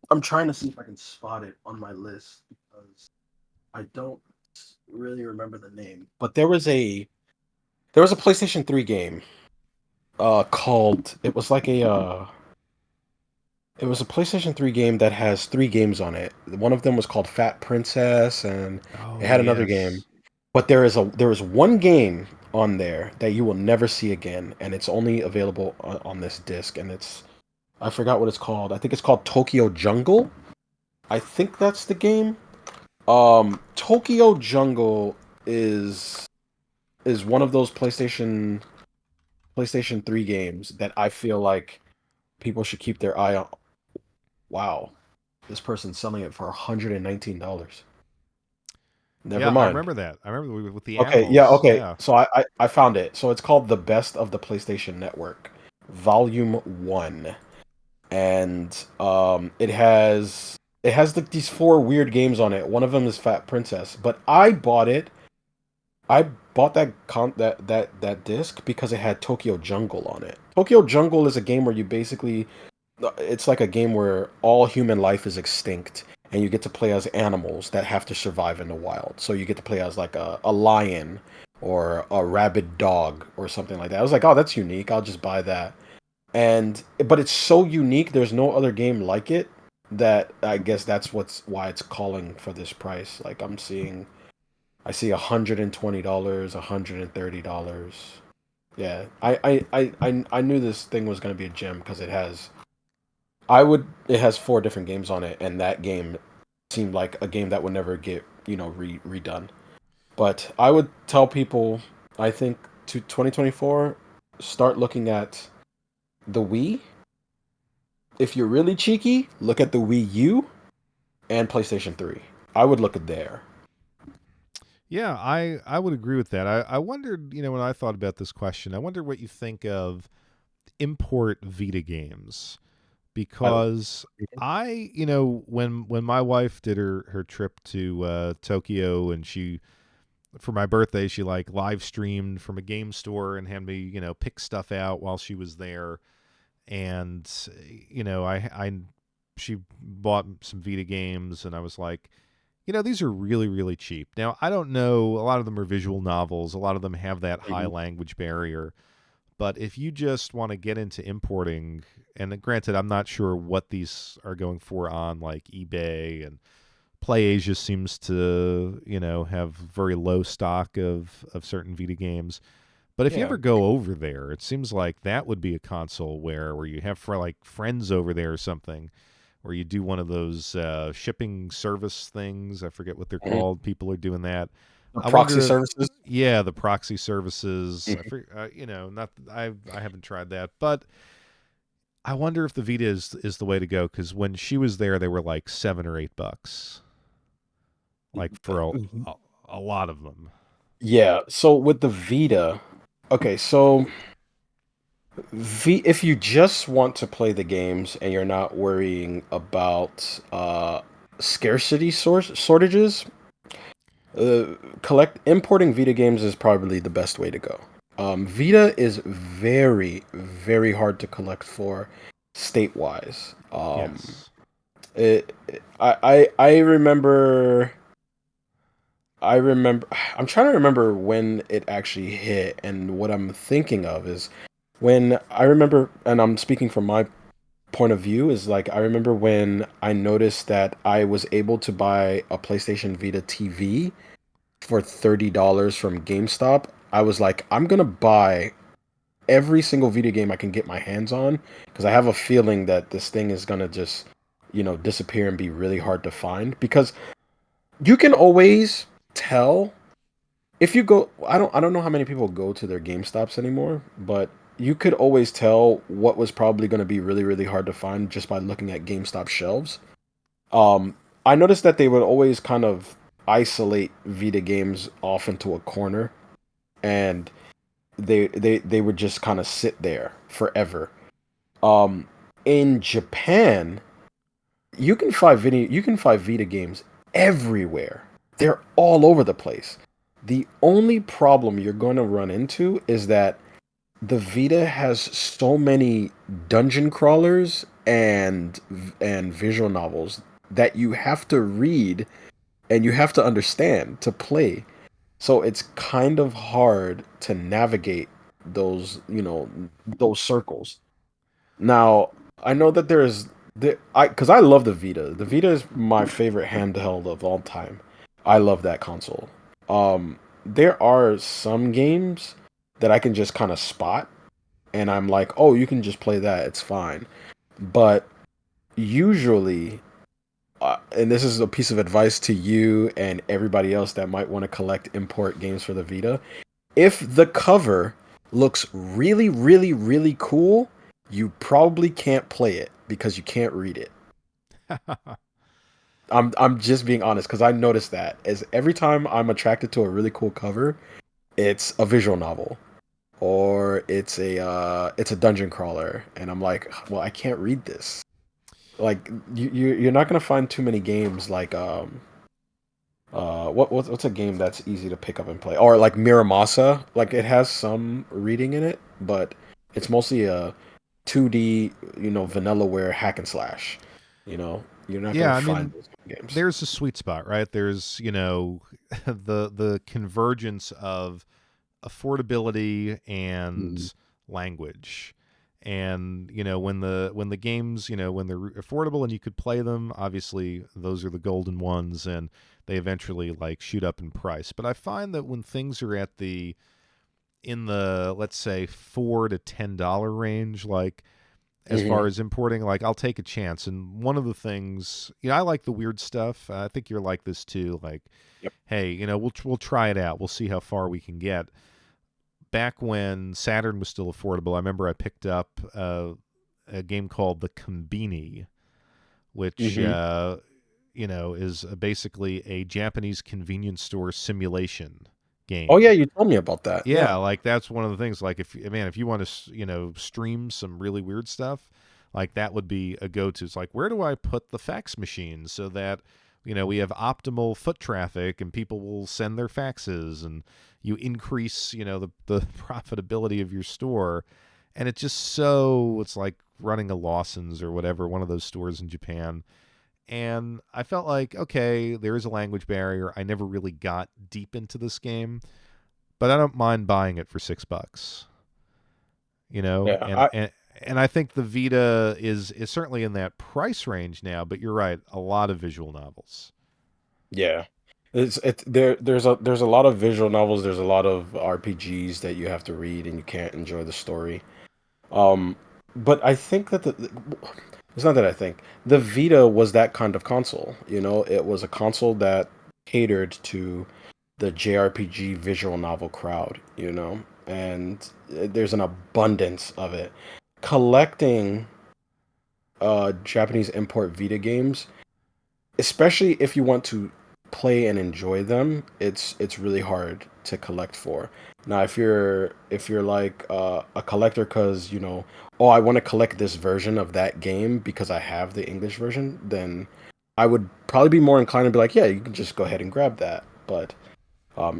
I'm trying to see if I can spot it on my list because I don't really remember the name. But there was a PlayStation 3 game called it was like a it was a PlayStation 3 game that has three games on it. One of them was called Fat Princess and it Oh had another game. yes, But there is one game on there that you will never see again and it's only available on this disc and it's I forgot what it's called. I think it's called Tokyo Jungle. I think that's the game. Tokyo Jungle is is one of those PlayStation 3 games that I feel like people should keep their eye on. Wow, this person's selling it for $119. Never yeah, I mind. remember that. I remember with the Okay, yeah, animals. okay. Yeah. So I found it. So it's called The Best of the PlayStation Network, Volume 1. And It has like these four weird games on it. One of them is Fat Princess, but I bought it. I bought that disc because it had Tokyo Jungle on it. Tokyo Jungle is a game where you basically it's like a game where all human life is extinct and you get to play as animals that have to survive in the wild. So you get to play as like a lion or a rabid dog or something like that. I was like, oh, that's unique. I'll just buy that. And but it's so unique. There's no other game like it that I guess that's why it's calling for this price. Like I see $120, $130. Yeah, I knew this thing was gonna be a gem because it has four different games on it, and that game seemed like a game that would never get redone. But I would tell people, I think to 2024, start looking at the Wii. If you're really cheeky, look at the Wii U and PlayStation 3. I would look at there. Yeah, I would agree with that. I wondered, when I thought about this question, I wonder what you think of import Vita games I love because when my wife did her trip to Tokyo and she for my birthday she like live streamed from a game store and had me pick stuff out while she was there and I she bought some Vita games and I was like, these are really, really cheap. Now, I don't know. A lot of them are visual novels. A lot of them have that high Mhm. language barrier. But if you just want to get into importing, and granted, I'm not sure what these are going for on like eBay and PlayAsia seems to, have very low stock of certain Vita games. But if you Yeah. ever go over there, it seems like that would be a console where you have for like friends over there or something, or you do one of those shipping service things. I forget what they're Mhm. called. People are doing that. The I proxy wonder if, services. yeah, the proxy services. Mhm. Not I haven't tried that, but I wonder if the Vita is the way to go because when she was there, they were like $7 or $8, like for a, a lot of them. Yeah. So with the Vita, okay, so if you just want to play the games and you're not worrying about scarcity shortages, collect importing Vita games is probably the best way to go. Vita is very, very hard to collect for state-wise. Yes. I remember. I'm trying to remember when it actually hit, and what I'm thinking of is when I remember, and I'm speaking from my point of view, is like I remember when I noticed that I was able to buy a PlayStation Vita TV for $30 from GameStop. I was like, I'm gonna buy every single video game I can get my hands on because I have a feeling that this thing is gonna just, disappear and be really hard to find because you can always tell if you go. I don't know how many people go to their GameStops anymore, but you could always tell what was probably going to be really really hard to find just by looking at GameStop shelves. Um, I noticed that they would always kind of isolate Vita games off into a corner, and they would just kind of sit there forever. Um, in Japan, you can find Vita games everywhere. They're all over the place. The only problem you're going to run into is that the Vita has so many dungeon crawlers and visual novels that you have to read and you have to understand to play. So it's kind of hard to navigate those circles. Now, I know that because I love the Vita. The Vita is my favorite handheld of all time. I love that console. There are some games that I can just kind of spot, and I'm like, oh, you can just play that. It's fine. But usually, and this is a piece of advice to you and everybody else that might want to collect import games for the Vita. If the cover looks really, really, really cool, you probably can't play it because you can't read it. I'm just being honest because I noticed that as every time I'm attracted to a really cool cover, it's a visual novel or it's a dungeon crawler, and I'm like, well, I can't read this. Like you're not gonna find too many games like what's a game that's easy to pick up and play, or like Miramasa. Like it has some reading in it, but it's mostly a 2D, vanillaware hack and slash. You're not gonna Yeah, I find mean, those games. there's a sweet spot, right? There's, the convergence of affordability and Mhm. language. And, when the games, when they're affordable and you could play them, obviously those are the golden ones, and they eventually like shoot up in price. But I find that when things are in the, let's say, $4 to $10 range, like, as far Mhm. as importing, like, I'll take a chance. And one of the things, I like the weird stuff. I think you're like this too. Like, Yep. hey, we'll try it out. We'll see how far we can get. Back when Saturn was still affordable, I remember I picked up a game called the Combini, which Mhm. is basically a Japanese convenience store simulation Oh game. yeah, you told me about that. Yeah, Yeah. like that's one of the things. Like, if you want to stream some really weird stuff, like that would be a go-to. It's like, where do I put the fax machine so that we have optimal foot traffic and people will send their faxes, and you increase the profitability of your store. And it's like running a Lawson's or whatever, one of those stores in Japan. And I felt like, okay, there is a language barrier. I never really got deep into this game, but I don't mind buying it for $6. Yeah. And I think the Vita is certainly in that price range now. But you're right, a lot of visual novels. Yeah. There's a lot of visual novels, there's a lot of RPGs that you have to read and you can't enjoy the story. Um, but I think that it's not that I think the Vita was that kind of console. It was a console that catered to the JRPG visual novel crowd. And there's an abundance of it. Collecting Japanese import Vita games, especially if you want to play and enjoy them, it's really hard to collect for. Now, if you're like a collector because oh, I want to collect this version of that game because I have the English version, then I would probably be more inclined to be like, yeah, you can just go ahead and grab that. But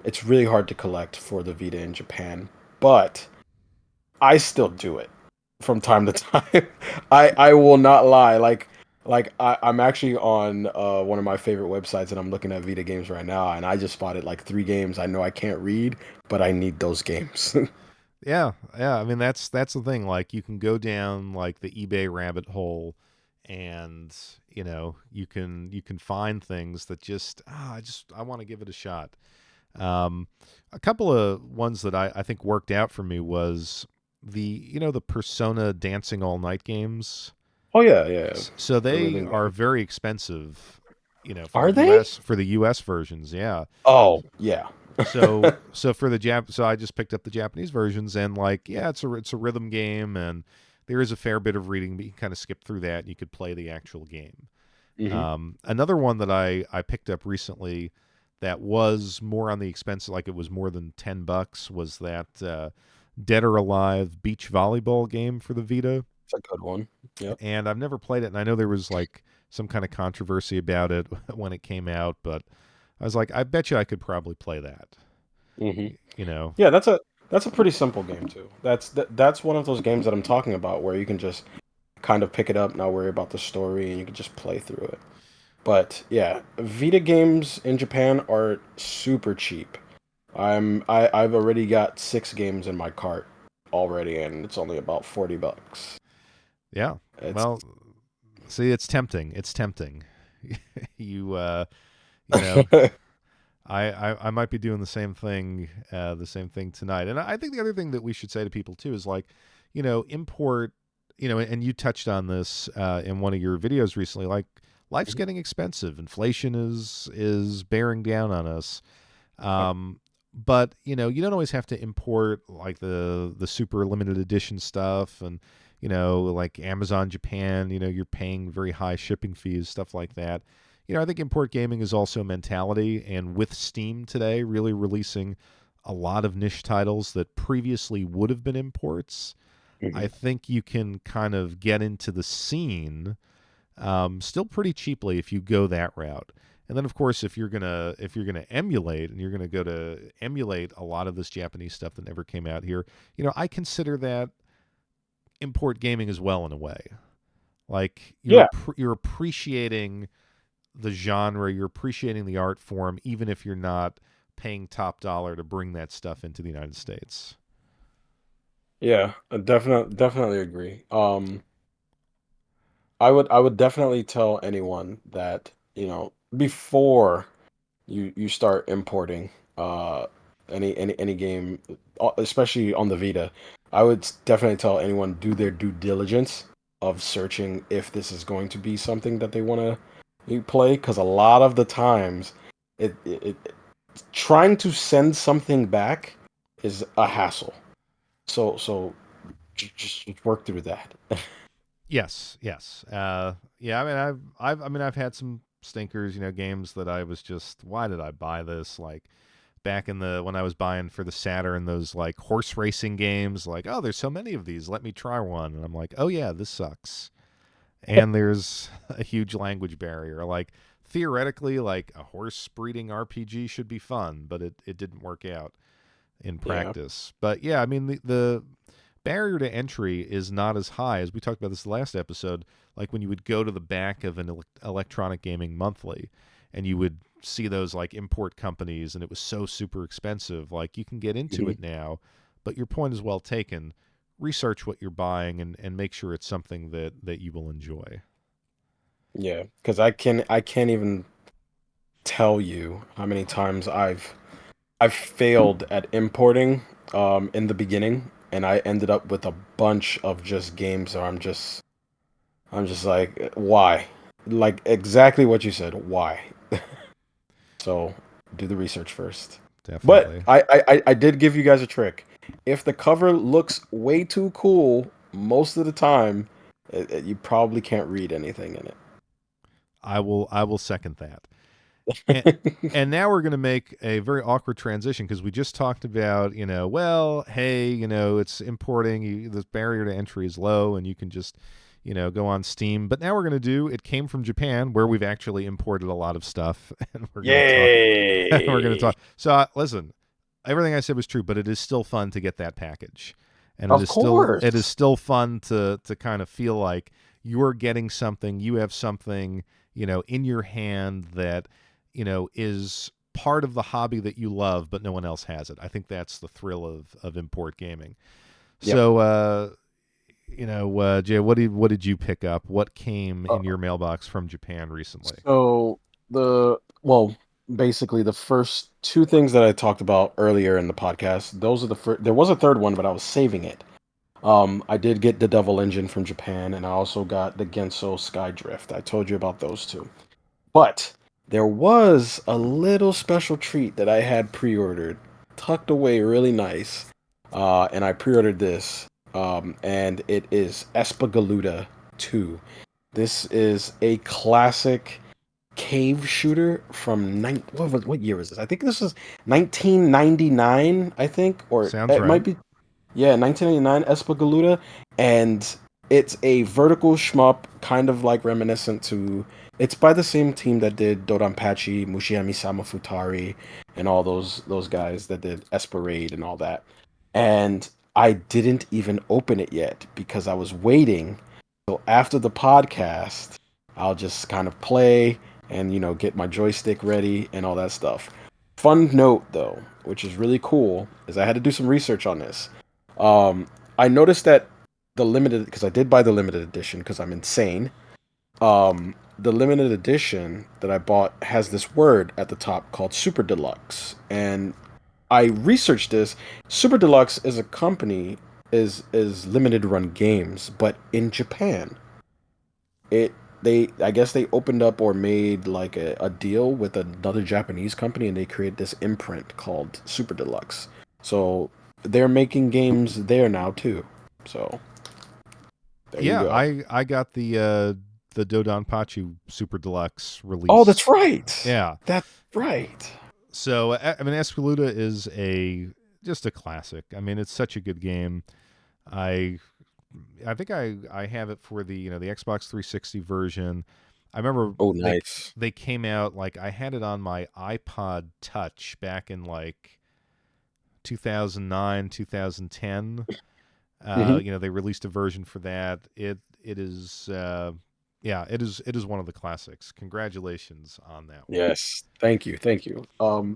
it's really hard to collect for the Vita in Japan. But I still do it from time to time. I will not lie. I'm actually on one of my favorite websites, and I'm looking at Vita games right now, and I just spotted like 3 games. I know I can't read, but I need those games. Yeah, yeah. I mean, that's the thing. Like, you can go down like the eBay rabbit hole, and you can find things that I want to give it a shot. Um, a couple of ones that I think worked out for me was the Persona Dancing All Night games. Oh yeah, yeah, So the they rhythm are game. very expensive, Are they? For the US versions. Yeah. Oh yeah. So for the so I just picked up the Japanese versions, and like, yeah, it's a rhythm game, and there is a fair bit of reading, but you can kind of skip through that and you could play the actual game. Hmm. Another one that I picked up recently that was more on the expensive, like it was more than $10, was that Dead or Alive beach volleyball game for the Vita. It's a good one. Yep. And I've never played it, and I know there was like some kind of controversy about it when it came out, but I was like, I bet you I could probably play that. Hmm. You know, Yeah, that's a pretty simple game too. That's one of those games that I'm talking about where you can just kind of pick it up, not worry about the story, and you can just play through it. But yeah, Vita games in Japan are super cheap. I've already got 6 games in my cart already, and it's only about $40. yeah. It's Well, see, it's tempting. It's tempting. you you know, I might be doing the same thing tonight. And I think the other thing that we should say to people too is like, import, and you touched on this in one of your videos recently. Like, life's getting expensive. Inflation is bearing down on us. But you don't always have to import like the super limited edition stuff, and like Amazon Japan. You're paying very high shipping fees, stuff like that. I think import gaming is also a mentality, and with Steam today really releasing a lot of niche titles that previously would have been imports, I Mhm. think you can kind of get into the scene still pretty cheaply if you go that route. And then, of course, if you're gonna emulate, and you're gonna go to emulate a lot of this Japanese stuff that never came out here, I consider that import gaming as well in a way. Like Yeah, you're appreciating the genre, you're appreciating the art form, even if you're not paying top dollar to bring that stuff into the United States. yeah, I definitely agree. I would definitely tell anyone that, before you start importing uh any game, especially on the Vita, I would definitely tell anyone do their due diligence of searching if this is going to be something that they want to play, because a lot of the times it trying to send something back is a hassle. So just work through that. Yes, yes. Yeah, I mean I've had some stinkers, games that I was just, why did I buy this? Like back in the when I was buying for the Saturn, those like horse racing games, like, oh, there's so many of these, let me try one. And I'm like, oh yeah, this sucks. And there's a huge language barrier. Like theoretically, like a horse breeding RPG should be fun, but it didn't work out in Yeah. practice. But yeah, I mean the barrier to entry is not as high as we talked about this last episode. Like when you would go to the back of an electronic gaming monthly, and you would see those like import companies, and it was so super expensive. Like you can get into Mhm. it now, but your point is well taken. Research what you're buying, and make sure it's something that you will enjoy. Yeah, because I can't even tell you how many times I've failed at importing in the beginning, and I ended up with a bunch of just games where I'm just like, why? Like exactly what you said, why? So do the research first. But Definitely. I did give you guys a trick. If the cover looks way too cool, most of the time, you probably can't read anything in I will second that. And, it. and now we're going to make a very awkward transition, because we just talked about, well, hey, it's importing. The barrier to entry is low, and you can just, go on Steam. But now we're going to do, it came from Japan, where we've actually imported a lot of stuff, and we're going to talk. We're going to Yay! talk. So listen, everything I said was true, but it is still fun to get that package, and it Of is still course. it is still fun to kind of feel like you're getting something. You have something, in your hand that is part of the hobby that you love, but no one else has it. I think that's the thrill of import gaming. Yep. So, Jay, what did you pick up? What came Uh, in your mailbox from Japan recently? so basically the first two things that I talked about earlier in the podcast, those are the first. There was a third one, but I was saving it. I did get the Devil Engine from Japan, and I also got the Gensou SkyDrift. I told you about those two. But there was a little special treat that I had pre-ordered, tucked away really nice. And I pre-ordered this. And it is Espgaluda 2. This is a classic cave shooter from what year is this? I think this is 1999, I think, or Sounds it right. might be, yeah, 1999 Espgaluda, and it's a vertical shmup, kind of like reminiscent to. It's by the same team that did Dodonpachi, Mushiyami Sama Futari, and all those guys that did Esperade and all that. And I didn't even open it yet because I was waiting. So after the podcast, I'll just kind of play and get my joystick ready and all that stuff. Fun note though, which is really cool, is I had to do some research on this. I noticed that the limited, because I did buy the limited edition because I'm insane. The limited edition that I bought has this word at the top called Super Deluxe, and I researched this. Super Deluxe is a company is limited run games, but in Japan, it they I guess they opened up or made like a deal with another Japanese company, and they created this imprint called Super Deluxe. So they're making games there now too. So there you Yeah, go. I got the Dodonpachi Super Deluxe Oh, that's release. right. Yeah. That's right. So I mean, Espgaluda is a just a classic. I mean, it's such a good game. I I think I have it for the the Xbox 360 version. I remember Oh, they nice. they came out like I had it on my iPod Touch back in like 2009, 2010. Hmm. They released a version for that. It is yeah, it is one of the classics. Congratulations on that one. Yes. Thank you. Thank you.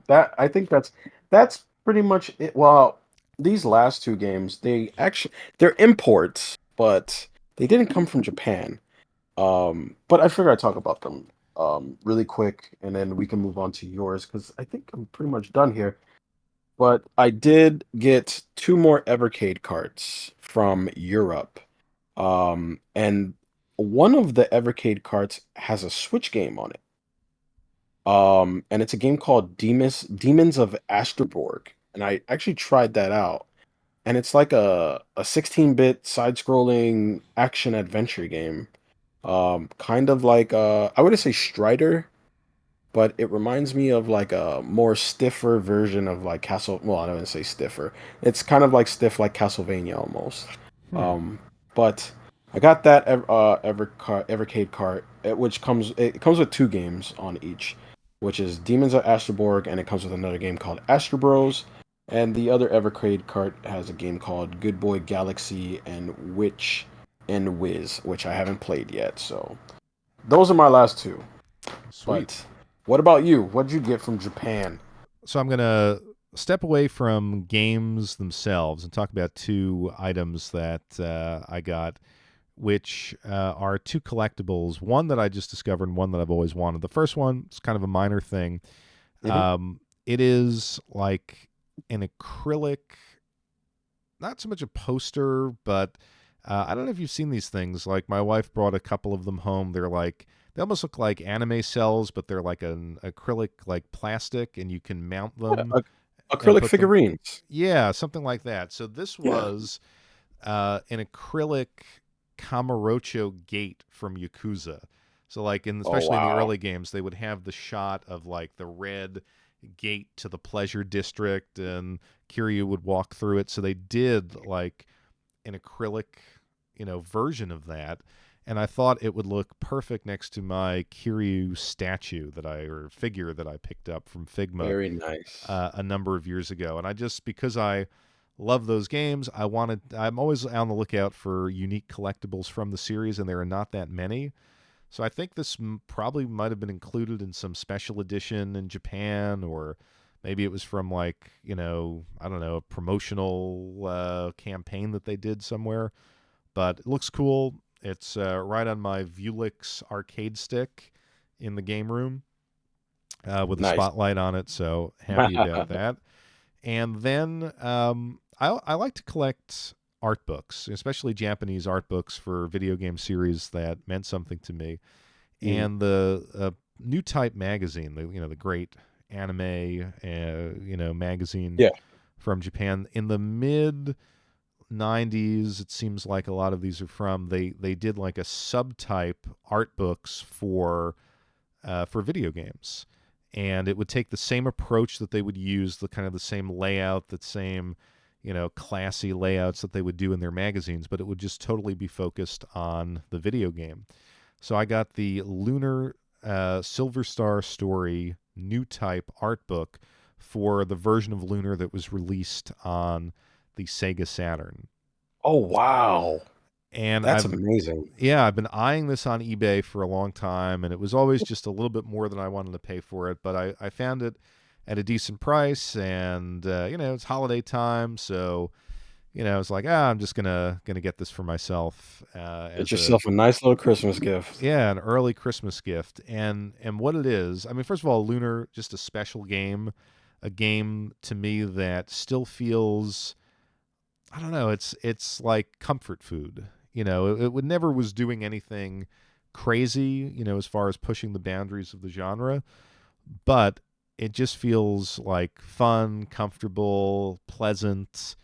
That I think that's pretty much it. Well, these last two games, they're imports, but they didn't come from Japan. But I figure I'd talk about them really quick, and then we can move on to yours because I think I'm pretty much done here. But I did get two more Evercade carts from Europe. And one of the Evercade carts has a Switch game on it. And it's a game called Demons of Asterborg. And I actually tried that out. And it's like a 16-bit side-scrolling action adventure game. Kind of like I wouldn't say Strider, but it reminds me of like a more stiffer version of like Well, I don't want to say stiffer. It's kind of like stiff like Castlevania almost. Hmm. Um, but I got that Evercade cart, which comes with two games on each, which is Demons of Asterborg, and it comes with another game called Astro Bros. And the other Evercade cart has a game called Good Boy Galaxy and Witch and Wiz, which I haven't played yet. So those are my last two. Sweet. But what about you? What did you get from Japan? So I'm gonna step away from games themselves and talk about two items that I got, which are two collectibles. One that I just discovered, and one that I've always wanted. The first one is kind of a minor thing. Hmm. It is like an acrylic, not so much a poster, but I don't know if you've seen these things. Like my wife brought a couple of them home. They almost look like anime cells, but they're like an acrylic like plastic, and you can mount Yeah, them and acrylic put them. figurines. Yeah, something like that. So this Yeah. was an acrylic Kamurocho gate from Yakuza. So like Oh especially in the wow. early games, they would have the shot of like the red gate to the pleasure district, and Kiryu would walk through it. So they did like an acrylic, version of that. And I thought it would look perfect next to my Kiryu statue or figure that I picked up from Figma Very nice. a number of years ago. And because I love those games, I'm always on the lookout for unique collectibles from the series, and there are not that many. So I think this probably might have been included in some special edition in Japan, or maybe it was from like I don't know, a promotional campaign that they did somewhere. But it looks cool. It's right on my Vulix arcade stick in the game room with a Nice. spotlight on it. So happy about that. And then I like to collect art books, especially Japanese art books for video game series that meant something to me. Mm. And the Newtype magazine, the great anime magazine Yeah. from Japan in the mid 90s, it seems like a lot of these are from. They did like a subtype art books for video games, and it would take the same approach that they would use, the kind of the same layout, the same classy layouts that they would do in their magazines, but it would just totally be focused on the video game. So I got the Lunar Silver Star Story Newtype art book for the version of Lunar that was released on the Sega Saturn. Oh wow. And That's amazing. I've been eyeing this on eBay for a long time, and it was always just a little bit more than I wanted to pay for it. But I found it at a decent price, and it's holiday time, so it's like I'm just gonna get this for myself Get as a yourself a nice little Christmas gift. an early Christmas gift. And what it is, I mean, first of all, Lunar, just a special game, a game to me that still feels, I don't know, it's like comfort food. It would never was doing anything crazy, as far as pushing the boundaries of the genre, but it just feels like fun, comfortable, pleasant.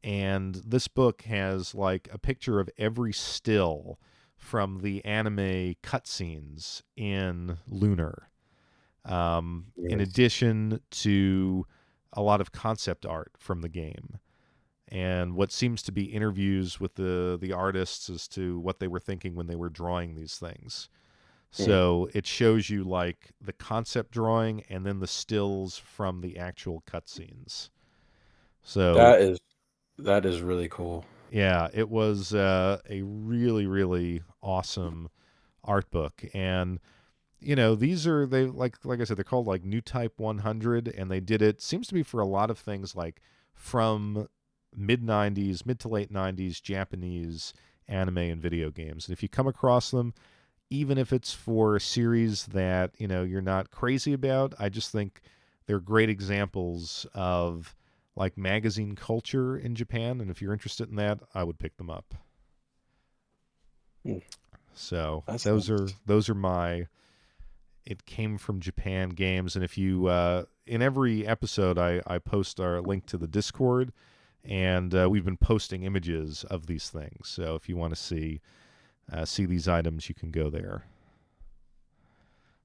And this book has like a picture of every still from the anime cutscenes in Lunar, in Yes. addition to a lot of concept art from the game. and what seems to be interviews with the artists as to what they were thinking when they were drawing these things. Hmm. So it shows you like the concept drawing and then the stills from the actual cutscenes. So That is that is really cool. yeah, it was a really really awesome art book. And these are, they like I said, they're called like Newtype 100, and they did it, seems to be for a lot of things like from mid 90s, mid to late 90s Japanese anime and video games. And if you come across them, even if it's for a series that you're not crazy about, I just think they're great examples of like magazine culture in Japan. And if you're interested in that, I would pick them up. Hmm. So That's those are my it came from Japan games. And if you in every episode, I post our link to the Discord, and we've been posting images of these things. So if you want to see these items, you can go there.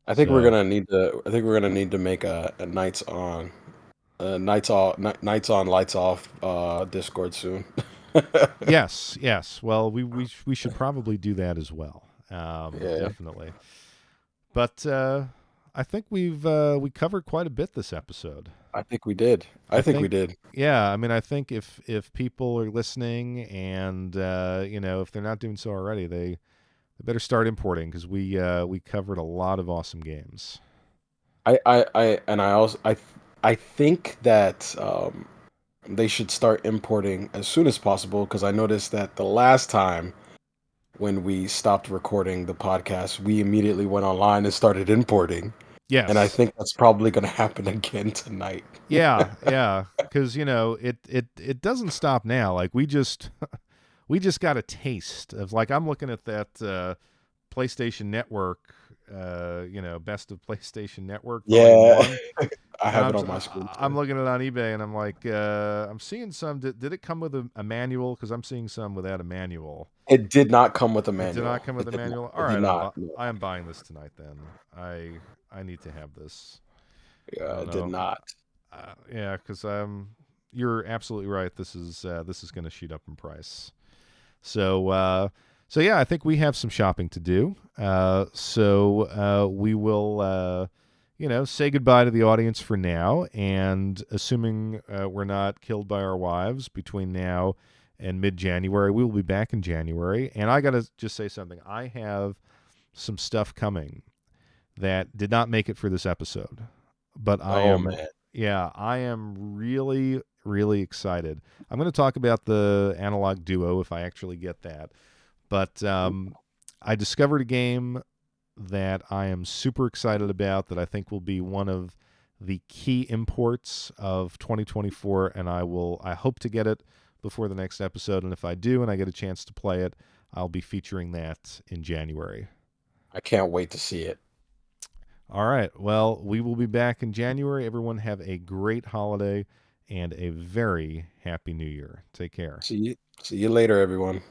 I think we're So gonna need to. I think we're gonna need to make a nights on, lights off Discord soon. yes, yes. Well, we should probably do that as well. Yeah, Definitely. But I think we covered quite a bit this episode. I think we did. I I think we think, did. yeah. I mean, I think if people are listening, and if they're not doing so already, they better start importing, because we covered a lot of awesome games. And I also I think that they should start importing as soon as possible because I noticed that the last time when we stopped recording the podcast, we immediately went online and started importing. And I Yes. think that's probably going to happen again tonight. Yeah. Yeah. Because it doesn't stop now. Like we just got a taste of, like, I'm looking at that PlayStation Network, best of PlayStation Network Volume Yeah, One. I And have it on my screen I'm too. looking at it on eBay, and I'm like, I'm seeing some. Did it come with a manual? Because I'm seeing some without a manual. It did not come with a It did not manual. come with It a did not. manual. All It did right, not. No. I am buying this tonight. Then I need to have this. I Yeah, don't it did know. not. Yeah, because you're absolutely right. This is going to shoot up in price. So so yeah, I think we have some shopping to do. So we will say goodbye to the audience for now, and assuming we're not killed by our wives between now and mid-January, we will be back in January. And I got to just say something. I have some stuff coming that did not make it for this episode, but Oh man. I am really really excited. I'm going to talk about the Analog Duo if I actually get that. But I discovered a game that I am super excited about, that I think will be one of the key imports of 2024, and I hope to get it before the next episode. And if I do and I get a chance to play it, I'll be featuring that in January. I can't wait to see it. All right. Well, we will be back in January. Everyone have a great holiday and a very happy new year. Take care. See you later, everyone.